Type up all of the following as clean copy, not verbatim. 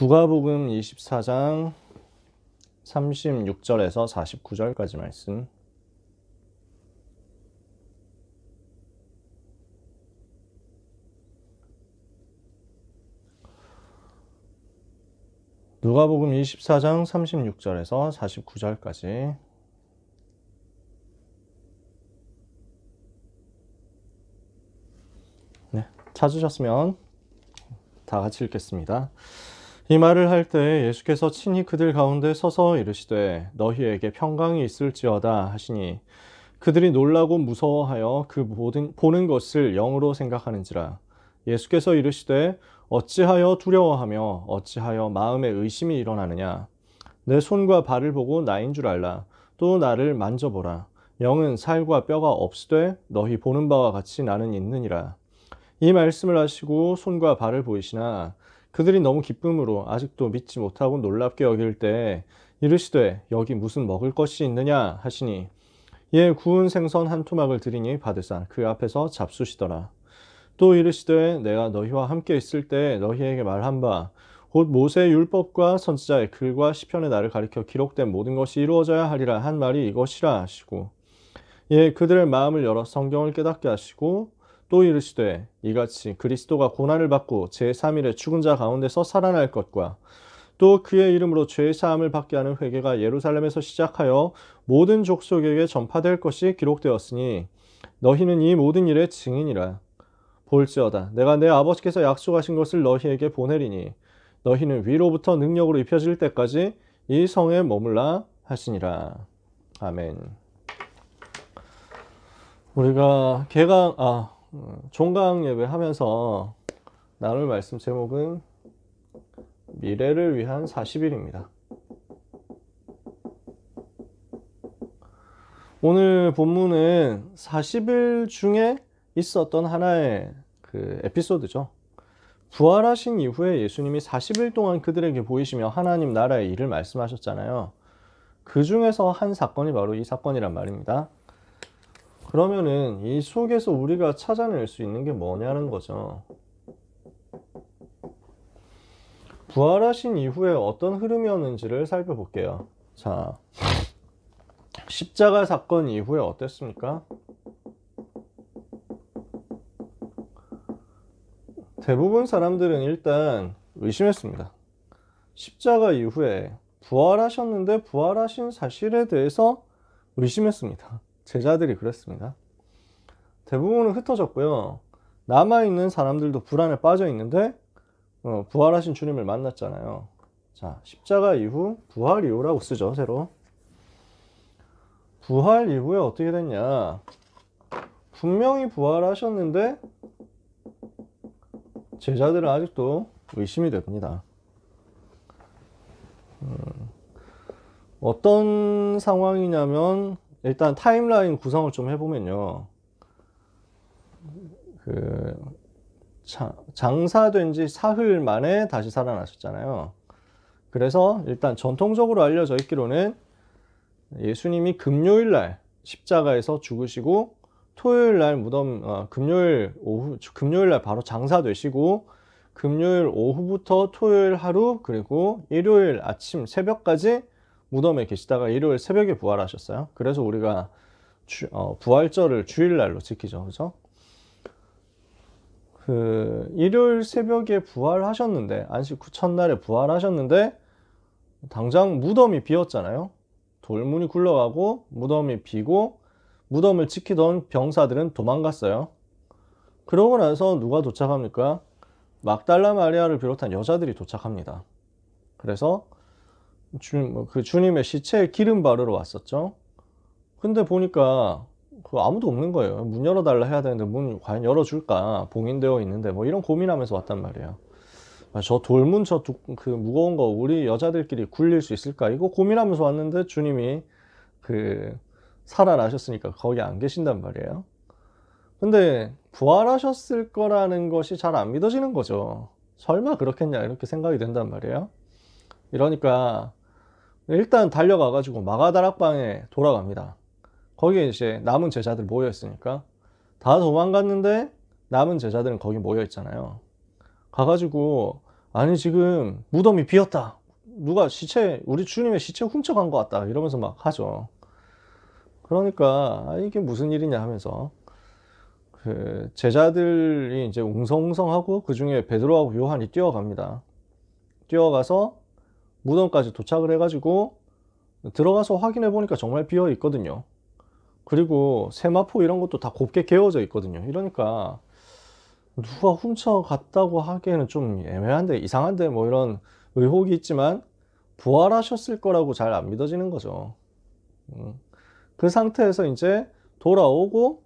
누가복음 24장 36절에서 49절까지 말씀. 누가복음 24장 36절에서 49절까지. 네, 찾으셨으면 다 같이 읽겠습니다. 이 말을 할 때 예수께서 친히 그들 가운데 서서 이르시되 너희에게 평강이 있을지어다 하시니 그들이 놀라고 무서워하여 그 보는 것을 영으로 생각하는지라. 예수께서 이르시되 어찌하여 두려워하며 어찌하여 마음에 의심이 일어나느냐. 내 손과 발을 보고 나인 줄 알라. 또 나를 만져보라. 영은 살과 뼈가 없으되 너희 보는 바와 같이 나는 있느니라. 이 말씀을 하시고 손과 발을 보이시나 그들이 너무 기쁨으로 아직도 믿지 못하고 놀랍게 여길 때 이르시되 여기 무슨 먹을 것이 있느냐 하시니 이에 구운 생선 한 토막을 드리니 받으사 그 앞에서 잡수시더라. 또 이르시되 내가 너희와 함께 있을 때 너희에게 말한 바 곧 모세의 율법과 선지자의 글과 시편의 나를 가리켜 기록된 모든 것이 이루어져야 하리라 한 말이 이것이라 하시고 이에 그들의 마음을 열어 성경을 깨닫게 하시고 또 이르시되 이같이 그리스도가 고난을 받고 제3일에 죽은 자 가운데서 살아날 것과 또 그의 이름으로 죄 사함을 받게 하는 회개가 예루살렘에서 시작하여 모든 족속에게 전파될 것이 기록되었으니 너희는 이 모든 일의 증인이라. 볼지어다 내가 내 아버지께서 약속하신 것을 너희에게 보내리니 너희는 위로부터 능력으로 입혀질 때까지 이 성에 머물라 하시니라. 아멘. 우리가 종강 예배 하면서 나눌 말씀 제목은 미래를 위한 40일입니다. 오늘 본문은 40일 중에 있었던 하나의 에피소드죠. 부활하신 이후에 예수님이 40일 동안 그들에게 보이시며 하나님 나라의 일을 말씀하셨잖아요. 그 중에서 한 사건이 바로 이 사건이란 말입니다. 그러면은 이 속에서 우리가 찾아낼 수 있는 게 뭐냐는 거죠. 부활하신 이후에 어떤 흐름이었는지를 살펴볼게요. 자, 십자가 사건 이후에 어땠습니까? 대부분 사람들은 일단 의심했습니다. 십자가 이후에 부활하셨는데 부활하신 사실에 대해서 의심했습니다. 제자들이 그랬습니다. 대부분은 흩어졌고요. 남아있는 사람들도 불안에 빠져 있는데 부활하신 주님을 만났잖아요. 자, 십자가 이후 부활 이후라고 쓰죠, 새로. 부활 이후에 어떻게 됐냐? 분명히 부활하셨는데 제자들은 아직도 의심이 됩니다. 어떤 상황이냐면 일단 타임라인 구성을 좀 해보면요. 장사된 지 사흘 만에 다시 살아나셨잖아요. 그래서 일단 전통적으로 알려져 있기로는 예수님이 금요일 날 십자가에서 죽으시고 토요일 날 금요일 날 바로 장사되시고 금요일 오후부터 토요일 하루 그리고 일요일 아침 새벽까지 무덤에 계시다가 일요일 새벽에 부활하셨어요. 그래서 우리가 부활절을 주일날로 지키죠. 그죠? 일요일 새벽에 부활하셨는데 안식 후 첫날에 부활하셨는데 당장 무덤이 비었잖아요. 돌문이 굴러가고 무덤이 비고 무덤을 지키던 병사들은 도망갔어요. 그러고 나서 누가 도착합니까? 막달라 마리아를 비롯한 여자들이 도착합니다. 그래서 주님의 시체에 기름 바르러 왔었죠. 근데 보니까 아무도 없는 거예요. 문 열어달라 해야 되는데 문 과연 열어줄까? 봉인되어 있는데 뭐 이런 고민하면서 왔단 말이에요. 저 돌문 무거운 거 우리 여자들끼리 굴릴 수 있을까? 이거 고민하면서 왔는데 주님이 살아나셨으니까 거기 안 계신단 말이에요. 근데 부활하셨을 거라는 것이 잘 안 믿어지는 거죠. 설마 그렇겠냐 이렇게 생각이 된단 말이에요. 이러니까 일단 달려가가지고 마가다락방에 돌아갑니다. 거기에 이제 남은 제자들 모여 있으니까 다 도망갔는데 남은 제자들은 거기 모여 있잖아요. 가가지고 아니 지금 무덤이 비었다. 누가 우리 주님의 시체 훔쳐간 것 같다. 이러면서 막 하죠. 그러니까 이게 무슨 일이냐 하면서 그 제자들이 이제 웅성웅성하고 그 중에 베드로하고 요한이 뛰어갑니다. 뛰어가서 무덤까지 도착을 해가지고 들어가서 확인해 보니까 정말 비어 있거든요. 그리고 세마포 이런 것도 다 곱게 개어져 있거든요. 이러니까 누가 훔쳐갔다고 하기에는 좀 애매한데 이상한데 뭐 이런 의혹이 있지만 부활하셨을 거라고 잘 안 믿어지는 거죠. 그 상태에서 이제 돌아오고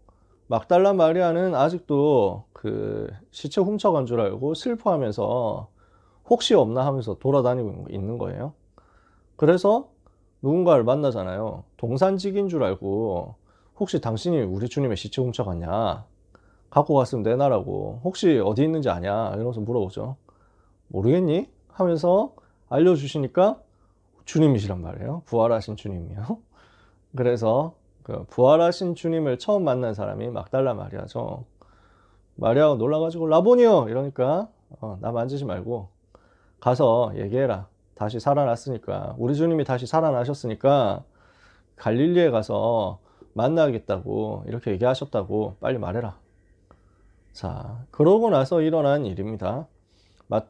막달라 마리아는 아직도 그 시체 훔쳐간 줄 알고 슬퍼하면서 혹시 없나 하면서 돌아다니고 있는 거예요. 그래서 누군가를 만나잖아요. 동산직인 줄 알고 혹시 당신이 우리 주님의 시체 훔쳐갔냐? 갖고 갔으면 내놔라고. 혹시 어디 있는지 아냐? 이러면서 물어보죠. 모르겠니? 하면서 알려주시니까 주님이시란 말이에요. 부활하신 주님이요. 그래서 그 부활하신 주님을 처음 만난 사람이 막달라 마리아죠. 마리아가 놀라가지고 라보니요! 이러니까 나 만지지 말고 가서 얘기해라. 다시 살아났으니까 우리 주님이 다시 살아나셨으니까 갈릴리에 가서 만나겠다고 이렇게 얘기하셨다고 빨리 말해라. 자, 그러고 나서 일어난 일입니다.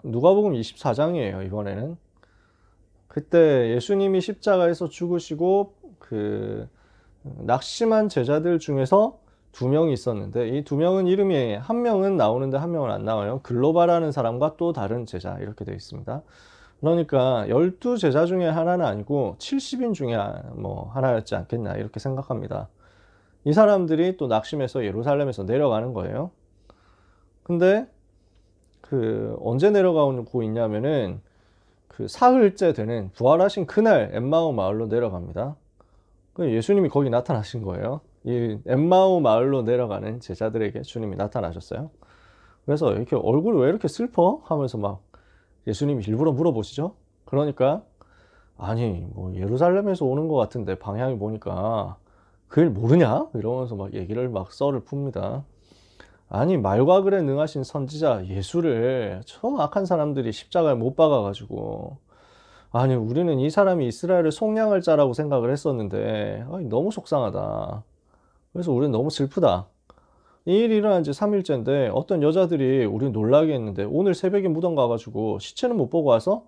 누가복음 24장이에요. 이번에는 그때 예수님이 십자가에서 죽으시고 그 낙심한 제자들 중에서 2명이 있었는데 이 2명은 이름이 한 명은 나오는데 한 명은 안 나와요. 글로바라는 사람과 또 다른 제자 이렇게 되어 있습니다. 그러니까 12제자 중에 하나는 아니고 70인 중에 뭐 하나였지 않겠나 이렇게 생각합니다. 이 사람들이 또 낙심해서 예루살렘에서 내려가는 거예요. 근데 그 언제 내려가고 있냐면은 그 사흘째 되는 부활하신 그날 엠마오 마을로 내려갑니다. 예수님이 거기 나타나신 거예요. 이 엠마오 마을로 내려가는 제자들에게 주님이 나타나셨어요. 그래서 이렇게 얼굴이 왜 이렇게 슬퍼? 하면서 막 예수님이 일부러 물어보시죠. 그러니까 아니 뭐 예루살렘에서 오는 것 같은데 방향이 보니까 그 일 모르냐? 이러면서 막 얘기를 막 썰을 풉니다. 아니 말과 글에 능하신 선지자 예수를 저 악한 사람들이 십자가에 못 박아가지고 아니 우리는 이 사람이 이스라엘을 속량할 자라고 생각을 했었는데 너무 속상하다. 그래서 우리는 너무 슬프다. 이 일이 일어난 지 3일째인데 어떤 여자들이 우리 놀라게 했는데 오늘 새벽에 무덤 가가지고 시체는 못 보고 와서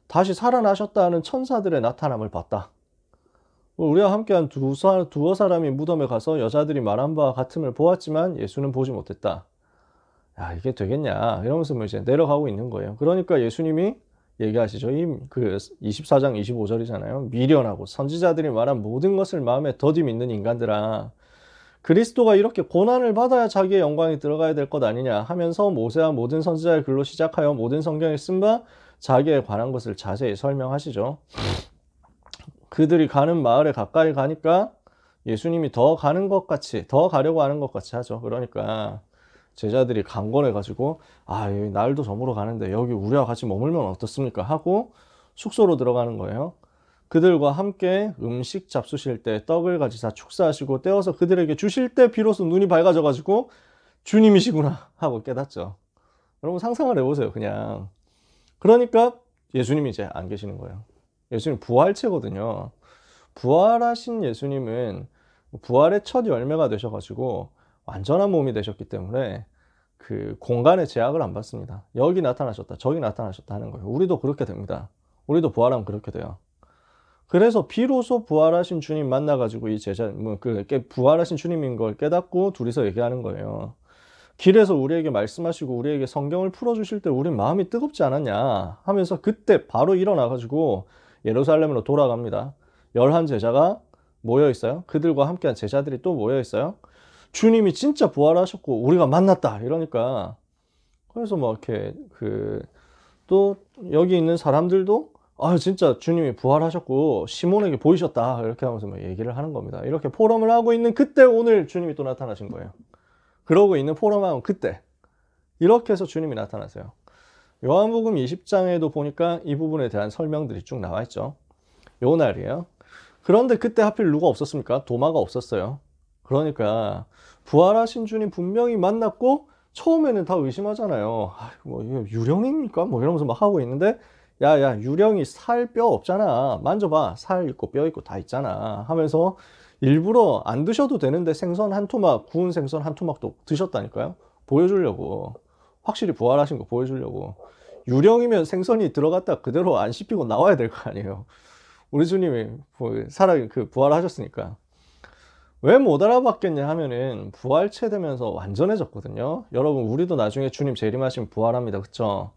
다시 살아나셨다는 천사들의 나타남을 봤다. 우리와 함께한 두어 사람이 무덤에 가서 여자들이 말한 바와 같음을 보았지만 예수는 보지 못했다. 야, 이게 되겠냐 이러면서 뭐 이제 내려가고 있는 거예요. 그러니까 예수님이 얘기하시죠. 그 24장 25절이잖아요. 미련하고 선지자들이 말한 모든 것을 마음에 더디 믿는 인간들아, 그리스도가 이렇게 고난을 받아야 자기의 영광이 들어가야 될 것 아니냐 하면서 모세와 모든 선지자의 글로 시작하여 모든 성경에 쓴 바 자기에 관한 것을 자세히 설명하시죠. 그들이 가는 마을에 가까이 가니까 예수님이 더 가려고 하는 것 같이 하죠. 그러니까 제자들이 강권해가지고 여기 날도 저물어 가는데 여기 우리와 같이 머물면 어떻습니까? 하고 숙소로 들어가는 거예요. 그들과 함께 음식 잡수실 때 떡을 가지사 축사하시고 떼어서 그들에게 주실 때 비로소 눈이 밝아져가지고 주님이시구나 하고 깨닫죠. 여러분 상상을 해보세요. 그냥. 그러니까 예수님이 이제 안 계시는 거예요. 예수님 부활체거든요. 부활하신 예수님은 부활의 첫 열매가 되셔가지고 완전한 몸이 되셨기 때문에 그 공간의 제약을 안 받습니다. 여기 나타나셨다, 저기 나타나셨다 하는 거예요. 우리도 그렇게 됩니다. 우리도 부활하면 그렇게 돼요. 그래서 비로소 부활하신 주님 만나가지고 이 제자, 부활하신 주님인 걸 깨닫고 둘이서 얘기하는 거예요. 길에서 우리에게 말씀하시고 우리에게 성경을 풀어주실 때 우린 마음이 뜨겁지 않았냐 하면서 그때 바로 일어나가지고 예루살렘으로 돌아갑니다. 11제자가 모여 있어요. 그들과 함께한 제자들이 또 모여 있어요. 주님이 진짜 부활하셨고 우리가 만났다 이러니까, 그래서 뭐 이렇게 또 여기 있는 사람들도 진짜 주님이 부활하셨고 시몬에게 보이셨다 이렇게 하면서 뭐 얘기를 하는 겁니다. 이렇게 포럼을 하고 있는 그때 오늘 주님이 또 나타나신 거예요. 그러고 있는 포럼하면 그때 이렇게 해서 주님이 나타나세요. 요한복음 20장에도 보니까 이 부분에 대한 설명들이 쭉 나와 있죠. 요 날이에요. 그런데 그때 하필 누가 없었습니까? 도마가 없었어요. 그러니까 부활하신 주님 분명히 만났고 처음에는 다 의심하잖아요. 아, 뭐 이거 유령입니까? 뭐 이러면서 막 하고 있는데 야야 유령이 살 뼈 없잖아. 만져봐. 살 있고 뼈 있고 다 있잖아. 하면서 일부러 안 드셔도 되는데 생선 한 토막, 구운 생선 한 토막도 드셨다니까요. 보여주려고. 확실히 부활하신 거 보여주려고. 유령이면 생선이 들어갔다 그대로 안 씹히고 나와야 될 거 아니에요. 우리 주님이 부활하셨으니까. 왜 못 알아봤겠냐 하면은 부활체 되면서 완전해졌거든요. 여러분, 우리도 나중에 주님 재림하시면 부활합니다. 그쵸?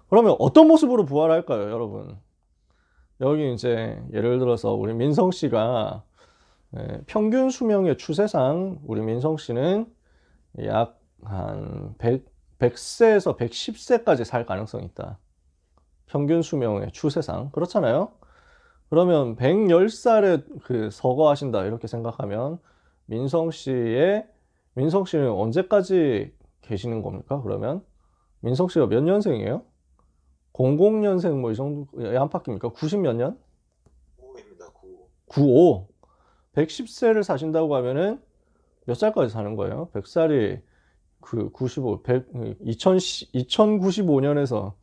그러면 어떤 모습으로 부활할까요, 여러분? 여기 이제 예를 들어서 우리 민성 씨가 평균 수명의 추세상 우리 민성 씨는 약 한 100세에서 110세까지 살 가능성이 있다. 평균 수명의 추세상. 그렇잖아요? 그러면 110살에 서거하신다 이렇게 생각하면 민성 씨는 언제까지 계시는 겁니까? 그러면 민성 씨가 몇 년생이에요? 00년생 뭐 이 정도 안팎입니까? 90 몇 년? 9입니다. 9. 95. 110세를 사신다고 하면은 몇 살까지 사는 거예요? 100살이 95, 2095년에서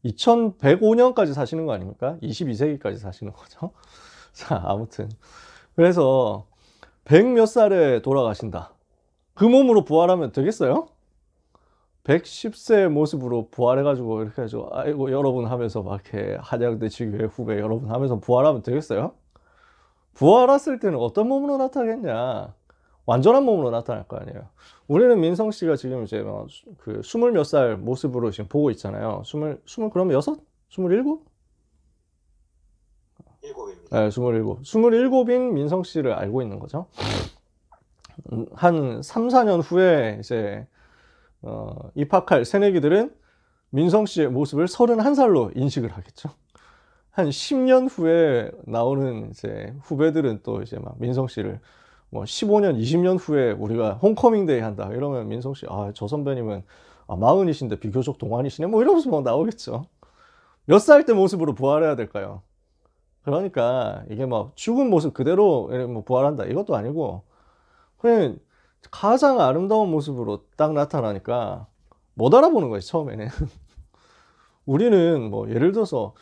2105년까지 사시는 거 아닙니까? 22세기까지 사시는 거죠. 자, 아무튼. 그래서 100 몇 살에 돌아가신다. 그 몸으로 부활하면 되겠어요? 110세 모습으로 부활해가지고 이렇게 해서 아이고 여러분 하면서 막 이렇게 한양대 지교회 후배 여러분 하면서 부활하면 되겠어요? 부활했을 때는 어떤 몸으로 나타나겠냐? 완전한 몸으로 나타날 거 아니에요. 우리는 민성 씨가 지금 이제 스물 몇 살 모습으로 지금 보고 있잖아요. 그러면 여섯? 27? 7입니다. 네, 27. 27인 민성 씨를 알고 있는 거죠. 한 3, 4년 후에 이제 입학할 새내기들은 민성 씨의 모습을 31살로 인식을 하겠죠. 한 10년 후에 나오는 이제 후배들은 또 이제 막 민성 씨를 뭐 15년, 20년 후에 우리가 홈커밍 데이 한다. 이러면 민성 씨, 아, 저 선배님은 40이신데 비교적 동안이시네. 뭐 이러면서 막 나오겠죠. 몇 살 때 모습으로 부활해야 될까요? 그러니까 이게 막 죽은 모습 그대로 뭐 부활한다. 이것도 아니고 그냥 가장 아름다운 모습으로 딱 나타나니까 못 알아보는 거예요, 처음에는. 우리는 뭐 예를 들어서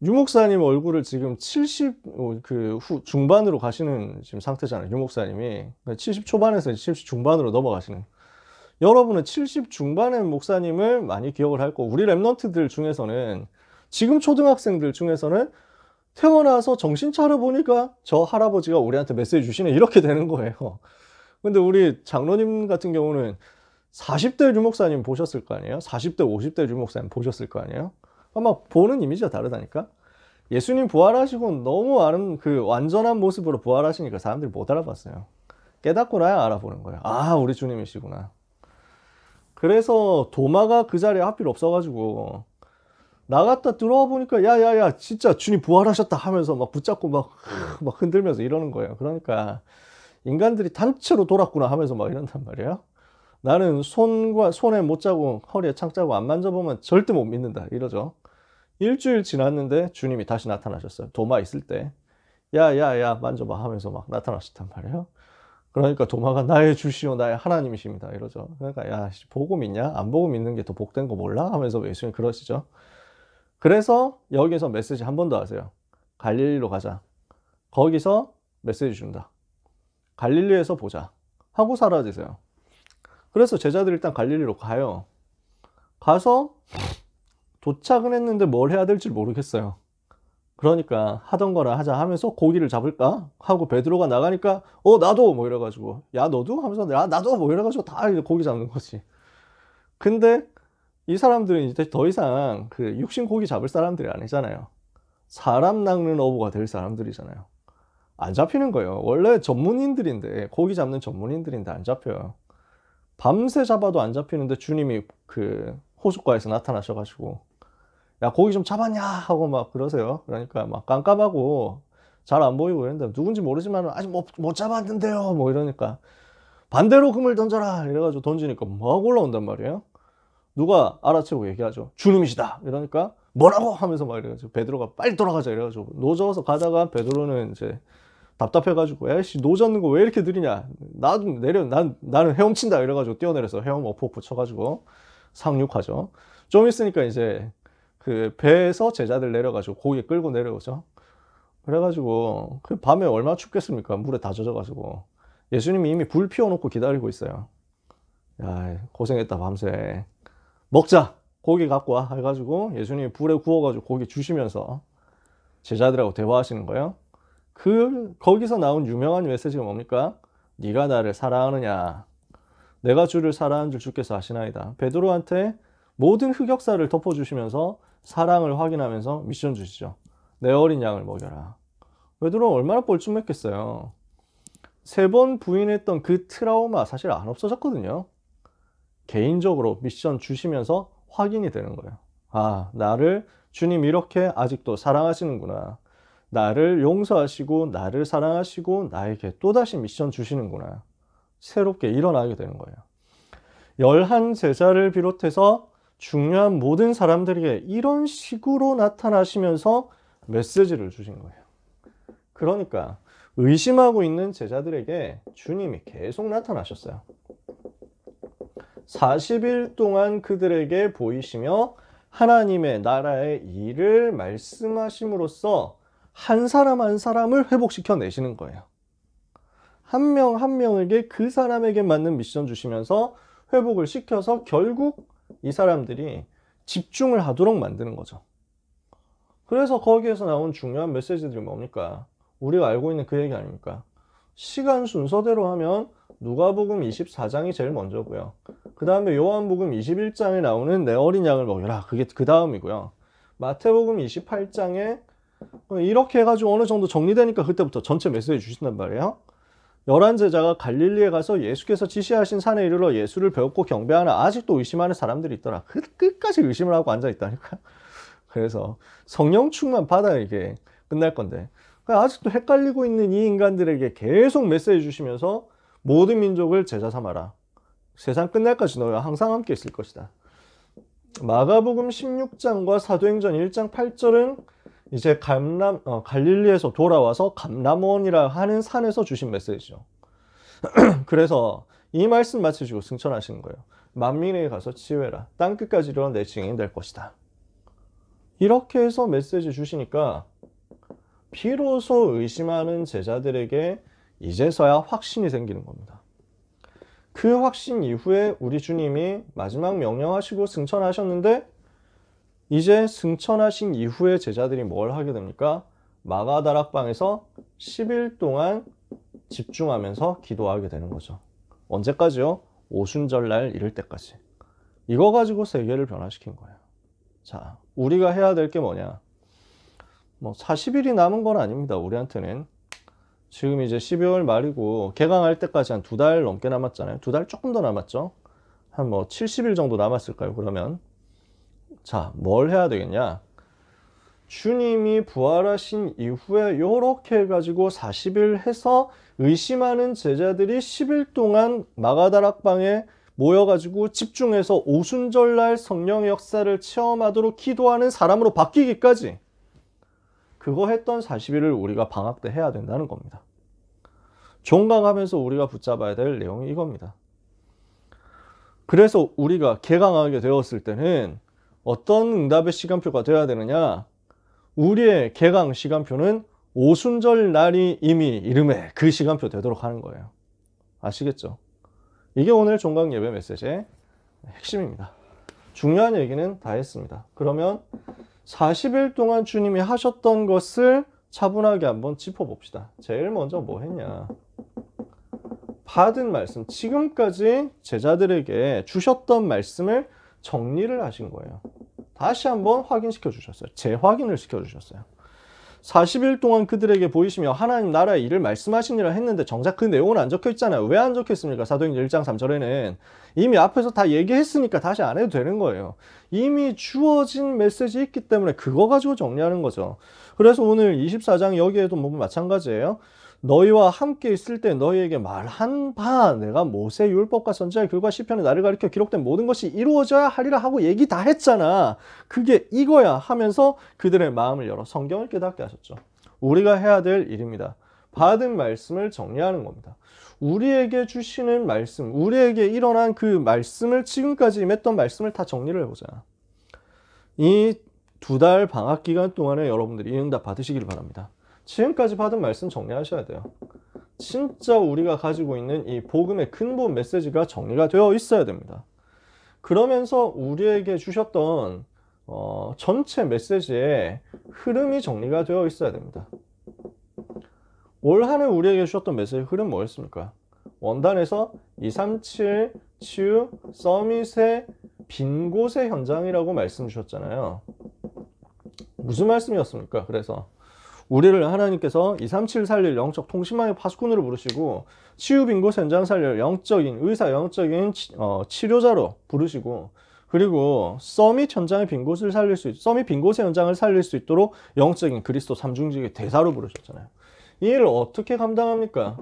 유 목사님 얼굴을 지금 70 중반으로 가시는 지금 상태잖아요. 유 목사님이 70 초반에서 70 중반으로 넘어가시는. 여러분은 70 중반의 목사님을 많이 기억을 할 거고 우리 랩런트들 중에서는 지금 초등학생들 중에서는 태어나서 정신 차려 보니까 저 할아버지가 우리한테 메시지 주시네 이렇게 되는 거예요. 근데 우리 장로님 같은 경우는 40대 유 목사님 보셨을 거 아니에요? 40대, 50대 유 목사님 보셨을 거 아니에요? 아마 보는 이미지가 다르다니까? 예수님 부활하시고 너무 완전한 모습으로 부활하시니까 사람들이 못 알아봤어요. 깨닫고 나야 알아보는 거예요. 아, 우리 주님이시구나. 그래서 도마가 그 자리에 하필 없어가지고 나갔다 들어와 보니까 야야야 진짜 주님 부활하셨다 하면서 막 붙잡고 막 흔들면서 이러는 거예요. 그러니까 인간들이 단체로 돌았구나 하면서 막 이런단 말이에요. 나는 손에 못 자고 허리에 창 자고 안 만져보면 절대 못 믿는다 이러죠. 일주일 지났는데 주님이 다시 나타나셨어요. 도마 있을 때. 야야야 만져봐 하면서 막 나타나셨단 말이에요. 그러니까 도마가 나의 주시오 나의 하나님이십니다 이러죠. 그러니까 야 보고 믿냐? 안 보고 믿는 게 더 복된 거 몰라? 하면서 예수님 그러시죠. 그래서 여기서 메시지 한 번 더 하세요. 갈릴리로 가자. 거기서 메시지 준다. 갈릴리에서 보자. 하고 사라지세요. 그래서 제자들이 일단 갈릴리로 가요. 가서 도착은 했는데 뭘 해야 될지 모르겠어요. 그러니까 하던 거나 하자 하면서 고기를 잡을까 하고 베드로가 나가니까 나도 뭐 이래가지고 야 너도 하면서 야 나도 뭐 이래가지고 다 이제 고기 잡는 거지. 근데 이 사람들은 이제 더 이상 육신 고기 잡을 사람들이 아니잖아요. 사람 낚는 어부가 될 사람들이잖아요. 안 잡히는 거예요. 원래 전문인들인데 고기 잡는 전문인들인데 안 잡혀요. 밤새 잡아도 안 잡히는데 주님이 호숫가에서 나타나셔가지고 야 고기 좀 잡았냐 하고 막 그러세요. 그러니까 막 깜깜하고 잘 안 보이고 이런데 누군지 모르지만 아직 못 잡았는데요 뭐 이러니까 반대로 그물 던져라 이래가지고 던지니까 막 올라온단 말이에요. 누가 알아채고 얘기하죠. 주님이시다 이러니까 뭐라고 하면서 막 이래가지고 베드로가 빨리 돌아가자 이래가지고 노저어서 가다가 베드로는 이제 답답해가지고 에이씨 노젓는 거 왜 이렇게 느리냐, 나도 내려, 나는 헤엄친다 이래가지고 뛰어내려서 헤엄 어프 쳐가지고 상륙하죠. 좀 있으니까 이제 그 배에서 제자들 내려가지고 고기 끌고 내려오죠. 그래가지고 그 밤에 얼마나 춥겠습니까? 물에 다 젖어가지고 예수님이 이미 불 피워놓고 기다리고 있어요. 야, 고생했다 밤새. 먹자, 고기 갖고 와 해가지고 예수님이 불에 구워가지고 고기 주시면서 제자들하고 대화하시는 거예요. 거기서 나온 유명한 메시지가 뭡니까? 네가 나를 사랑하느냐? 내가 주를 사랑하는 줄 주께서 아시나이다. 베드로한테 모든 흑역사를 덮어주시면서 사랑을 확인하면서 미션 주시죠. 내 어린 양을 먹여라. 베드로는 얼마나 뻘쭘했겠어요. 3번 부인했던 그 트라우마 사실 안 없어졌거든요. 개인적으로 미션 주시면서 확인이 되는 거예요. 아, 나를 주님 이렇게 아직도 사랑하시는구나. 나를 용서하시고 나를 사랑하시고 나에게 또다시 미션 주시는구나. 새롭게 일어나게 되는 거예요. 11제자를 비롯해서 중요한 모든 사람들에게 이런 식으로 나타나시면서 메시지를 주신 거예요. 그러니까 의심하고 있는 제자들에게 주님이 계속 나타나셨어요. 40일 동안 그들에게 보이시며 하나님의 나라의 일을 말씀하심으로써 한 사람 한 사람을 회복시켜 내시는 거예요. 한 명 한 명에게 그 사람에게 맞는 미션 주시면서 회복을 시켜서 결국 이 사람들이 집중을 하도록 만드는 거죠. 그래서 거기에서 나온 중요한 메시지들이 뭡니까? 우리가 알고 있는 그 얘기 아닙니까? 시간 순서대로 하면 누가복음 24장이 제일 먼저고요. 그 다음에 요한복음 21장에 나오는 내 어린 양을 먹여라. 그게 그 다음이고요. 마태복음 28장에 이렇게 해가지고 어느 정도 정리되니까 그때부터 전체 메시지 주신단 말이에요. 11제자가 갈릴리에 가서 예수께서 지시하신 산에 이르러 예수를 배웠고 경배하나 아직도 의심하는 사람들이 있더라. 끝까지 의심을 하고 앉아있다니까. 그래서 성령 충만 받아야 이게 끝날 건데 아직도 헷갈리고 있는 이 인간들에게 계속 메시지 주시면서 모든 민족을 제자 삼아라. 세상 끝날까지 너희와 항상 함께 있을 것이다. 마가복음 16장과 사도행전 1장 8절은 이제 갈릴리에서 돌아와서 감람원이라 하는 산에서 주신 메시지죠. 그래서 이 말씀 마치시고 승천하시는 거예요. 만민에게 가서 치유해라. 땅끝까지 이르러 내 증인이 될 것이다. 이렇게 해서 메시지 주시니까 비로소 의심하는 제자들에게 이제서야 확신이 생기는 겁니다. 그 확신 이후에 우리 주님이 마지막 명령하시고 승천하셨는데 이제 승천하신 이후에 제자들이 뭘 하게 됩니까? 마가다락방에서 10일 동안 집중하면서 기도하게 되는 거죠. 언제까지요? 오순절날 이를 때까지. 이거 가지고 세계를 변화시킨 거예요. 자, 우리가 해야 될 게 뭐냐? 40일이 남은 건 아닙니다. 우리한테는. 지금 이제 12월 말이고 개강할 때까지 한 2달 넘게 남았잖아요. 2달 조금 더 남았죠. 한 70일 정도 남았을까요? 그러면 자, 뭘 해야 되겠냐? 주님이 부활하신 이후에 이렇게 해가지고 40일 해서 의심하는 제자들이 10일 동안 마가다락방에 모여가지고 집중해서 오순절날 성령의 역사를 체험하도록 기도하는 사람으로 바뀌기까지 그거 했던 40일을 우리가 방학 때 해야 된다는 겁니다. 종강하면서 우리가 붙잡아야 될 내용이 이겁니다. 그래서 우리가 개강하게 되었을 때는 어떤 응답의 시간표가 되어야 되느냐? 우리의 개강 시간표는 오순절 날이 이미 이름에 그 시간표 되도록 하는 거예요. 아시겠죠? 이게 오늘 종강 예배 메시지의 핵심입니다. 중요한 얘기는 다 했습니다. 그러면 40일 동안 주님이 하셨던 것을 차분하게 한번 짚어봅시다. 제일 먼저 뭐 했냐? 받은 말씀, 지금까지 제자들에게 주셨던 말씀을 정리를 하신 거예요. 다시 한번 확인시켜 주셨어요. 재확인을 시켜 주셨어요. 40일 동안 그들에게 보이시며 하나님 나라의 일을 말씀하시니라 했는데 정작 그 내용은 안 적혀 있잖아요. 왜 안 적혀 있습니까? 사도행전 1장 3절에는 이미 앞에서 다 얘기했으니까 다시 안 해도 되는 거예요. 이미 주어진 메시지 있기 때문에 그거 가지고 정리하는 거죠. 그래서 오늘 24장 여기에도 뭐 마찬가지예요. 너희와 함께 있을 때 너희에게 말한 바 내가 모세 율법과 선지자의 글과 시편에 나를 가리켜 기록된 모든 것이 이루어져야 하리라 하고 얘기 다 했잖아. 그게 이거야 하면서 그들의 마음을 열어 성경을 깨닫게 하셨죠. 우리가 해야 될 일입니다. 받은 말씀을 정리하는 겁니다. 우리에게 주시는 말씀, 우리에게 일어난 그 말씀을 지금까지 임했던 말씀을 다 정리를 해보자. 이 2달 방학 기간 동안에 여러분들이 이 응답 받으시기를 바랍니다. 지금까지 받은 말씀 정리하셔야 돼요. 진짜 우리가 가지고 있는 이 복음의 근본 메시지가 정리가 되어 있어야 됩니다. 그러면서 우리에게 주셨던 전체 메시지의 흐름이 정리가 되어 있어야 됩니다. 올 한 해 우리에게 주셨던 메시지 흐름 뭐였습니까? 원단에서 237 치유 서밋의 빈 곳의 현장이라고 말씀 주셨잖아요. 무슨 말씀이었습니까? 그래서 우리를 하나님께서 237 살릴 영적 통신망의 파수꾼으로 부르시고 치유 빈 곳 현장 살릴 영적인 의사, 영적인 치료자로 부르시고, 그리고 서밋 현장의 빈 곳을 살릴 수 서밋 빈 곳의 현장을 살릴 수 있도록 영적인 그리스도 삼중직의 대사로 부르셨잖아요. 이 일을 어떻게 감당합니까?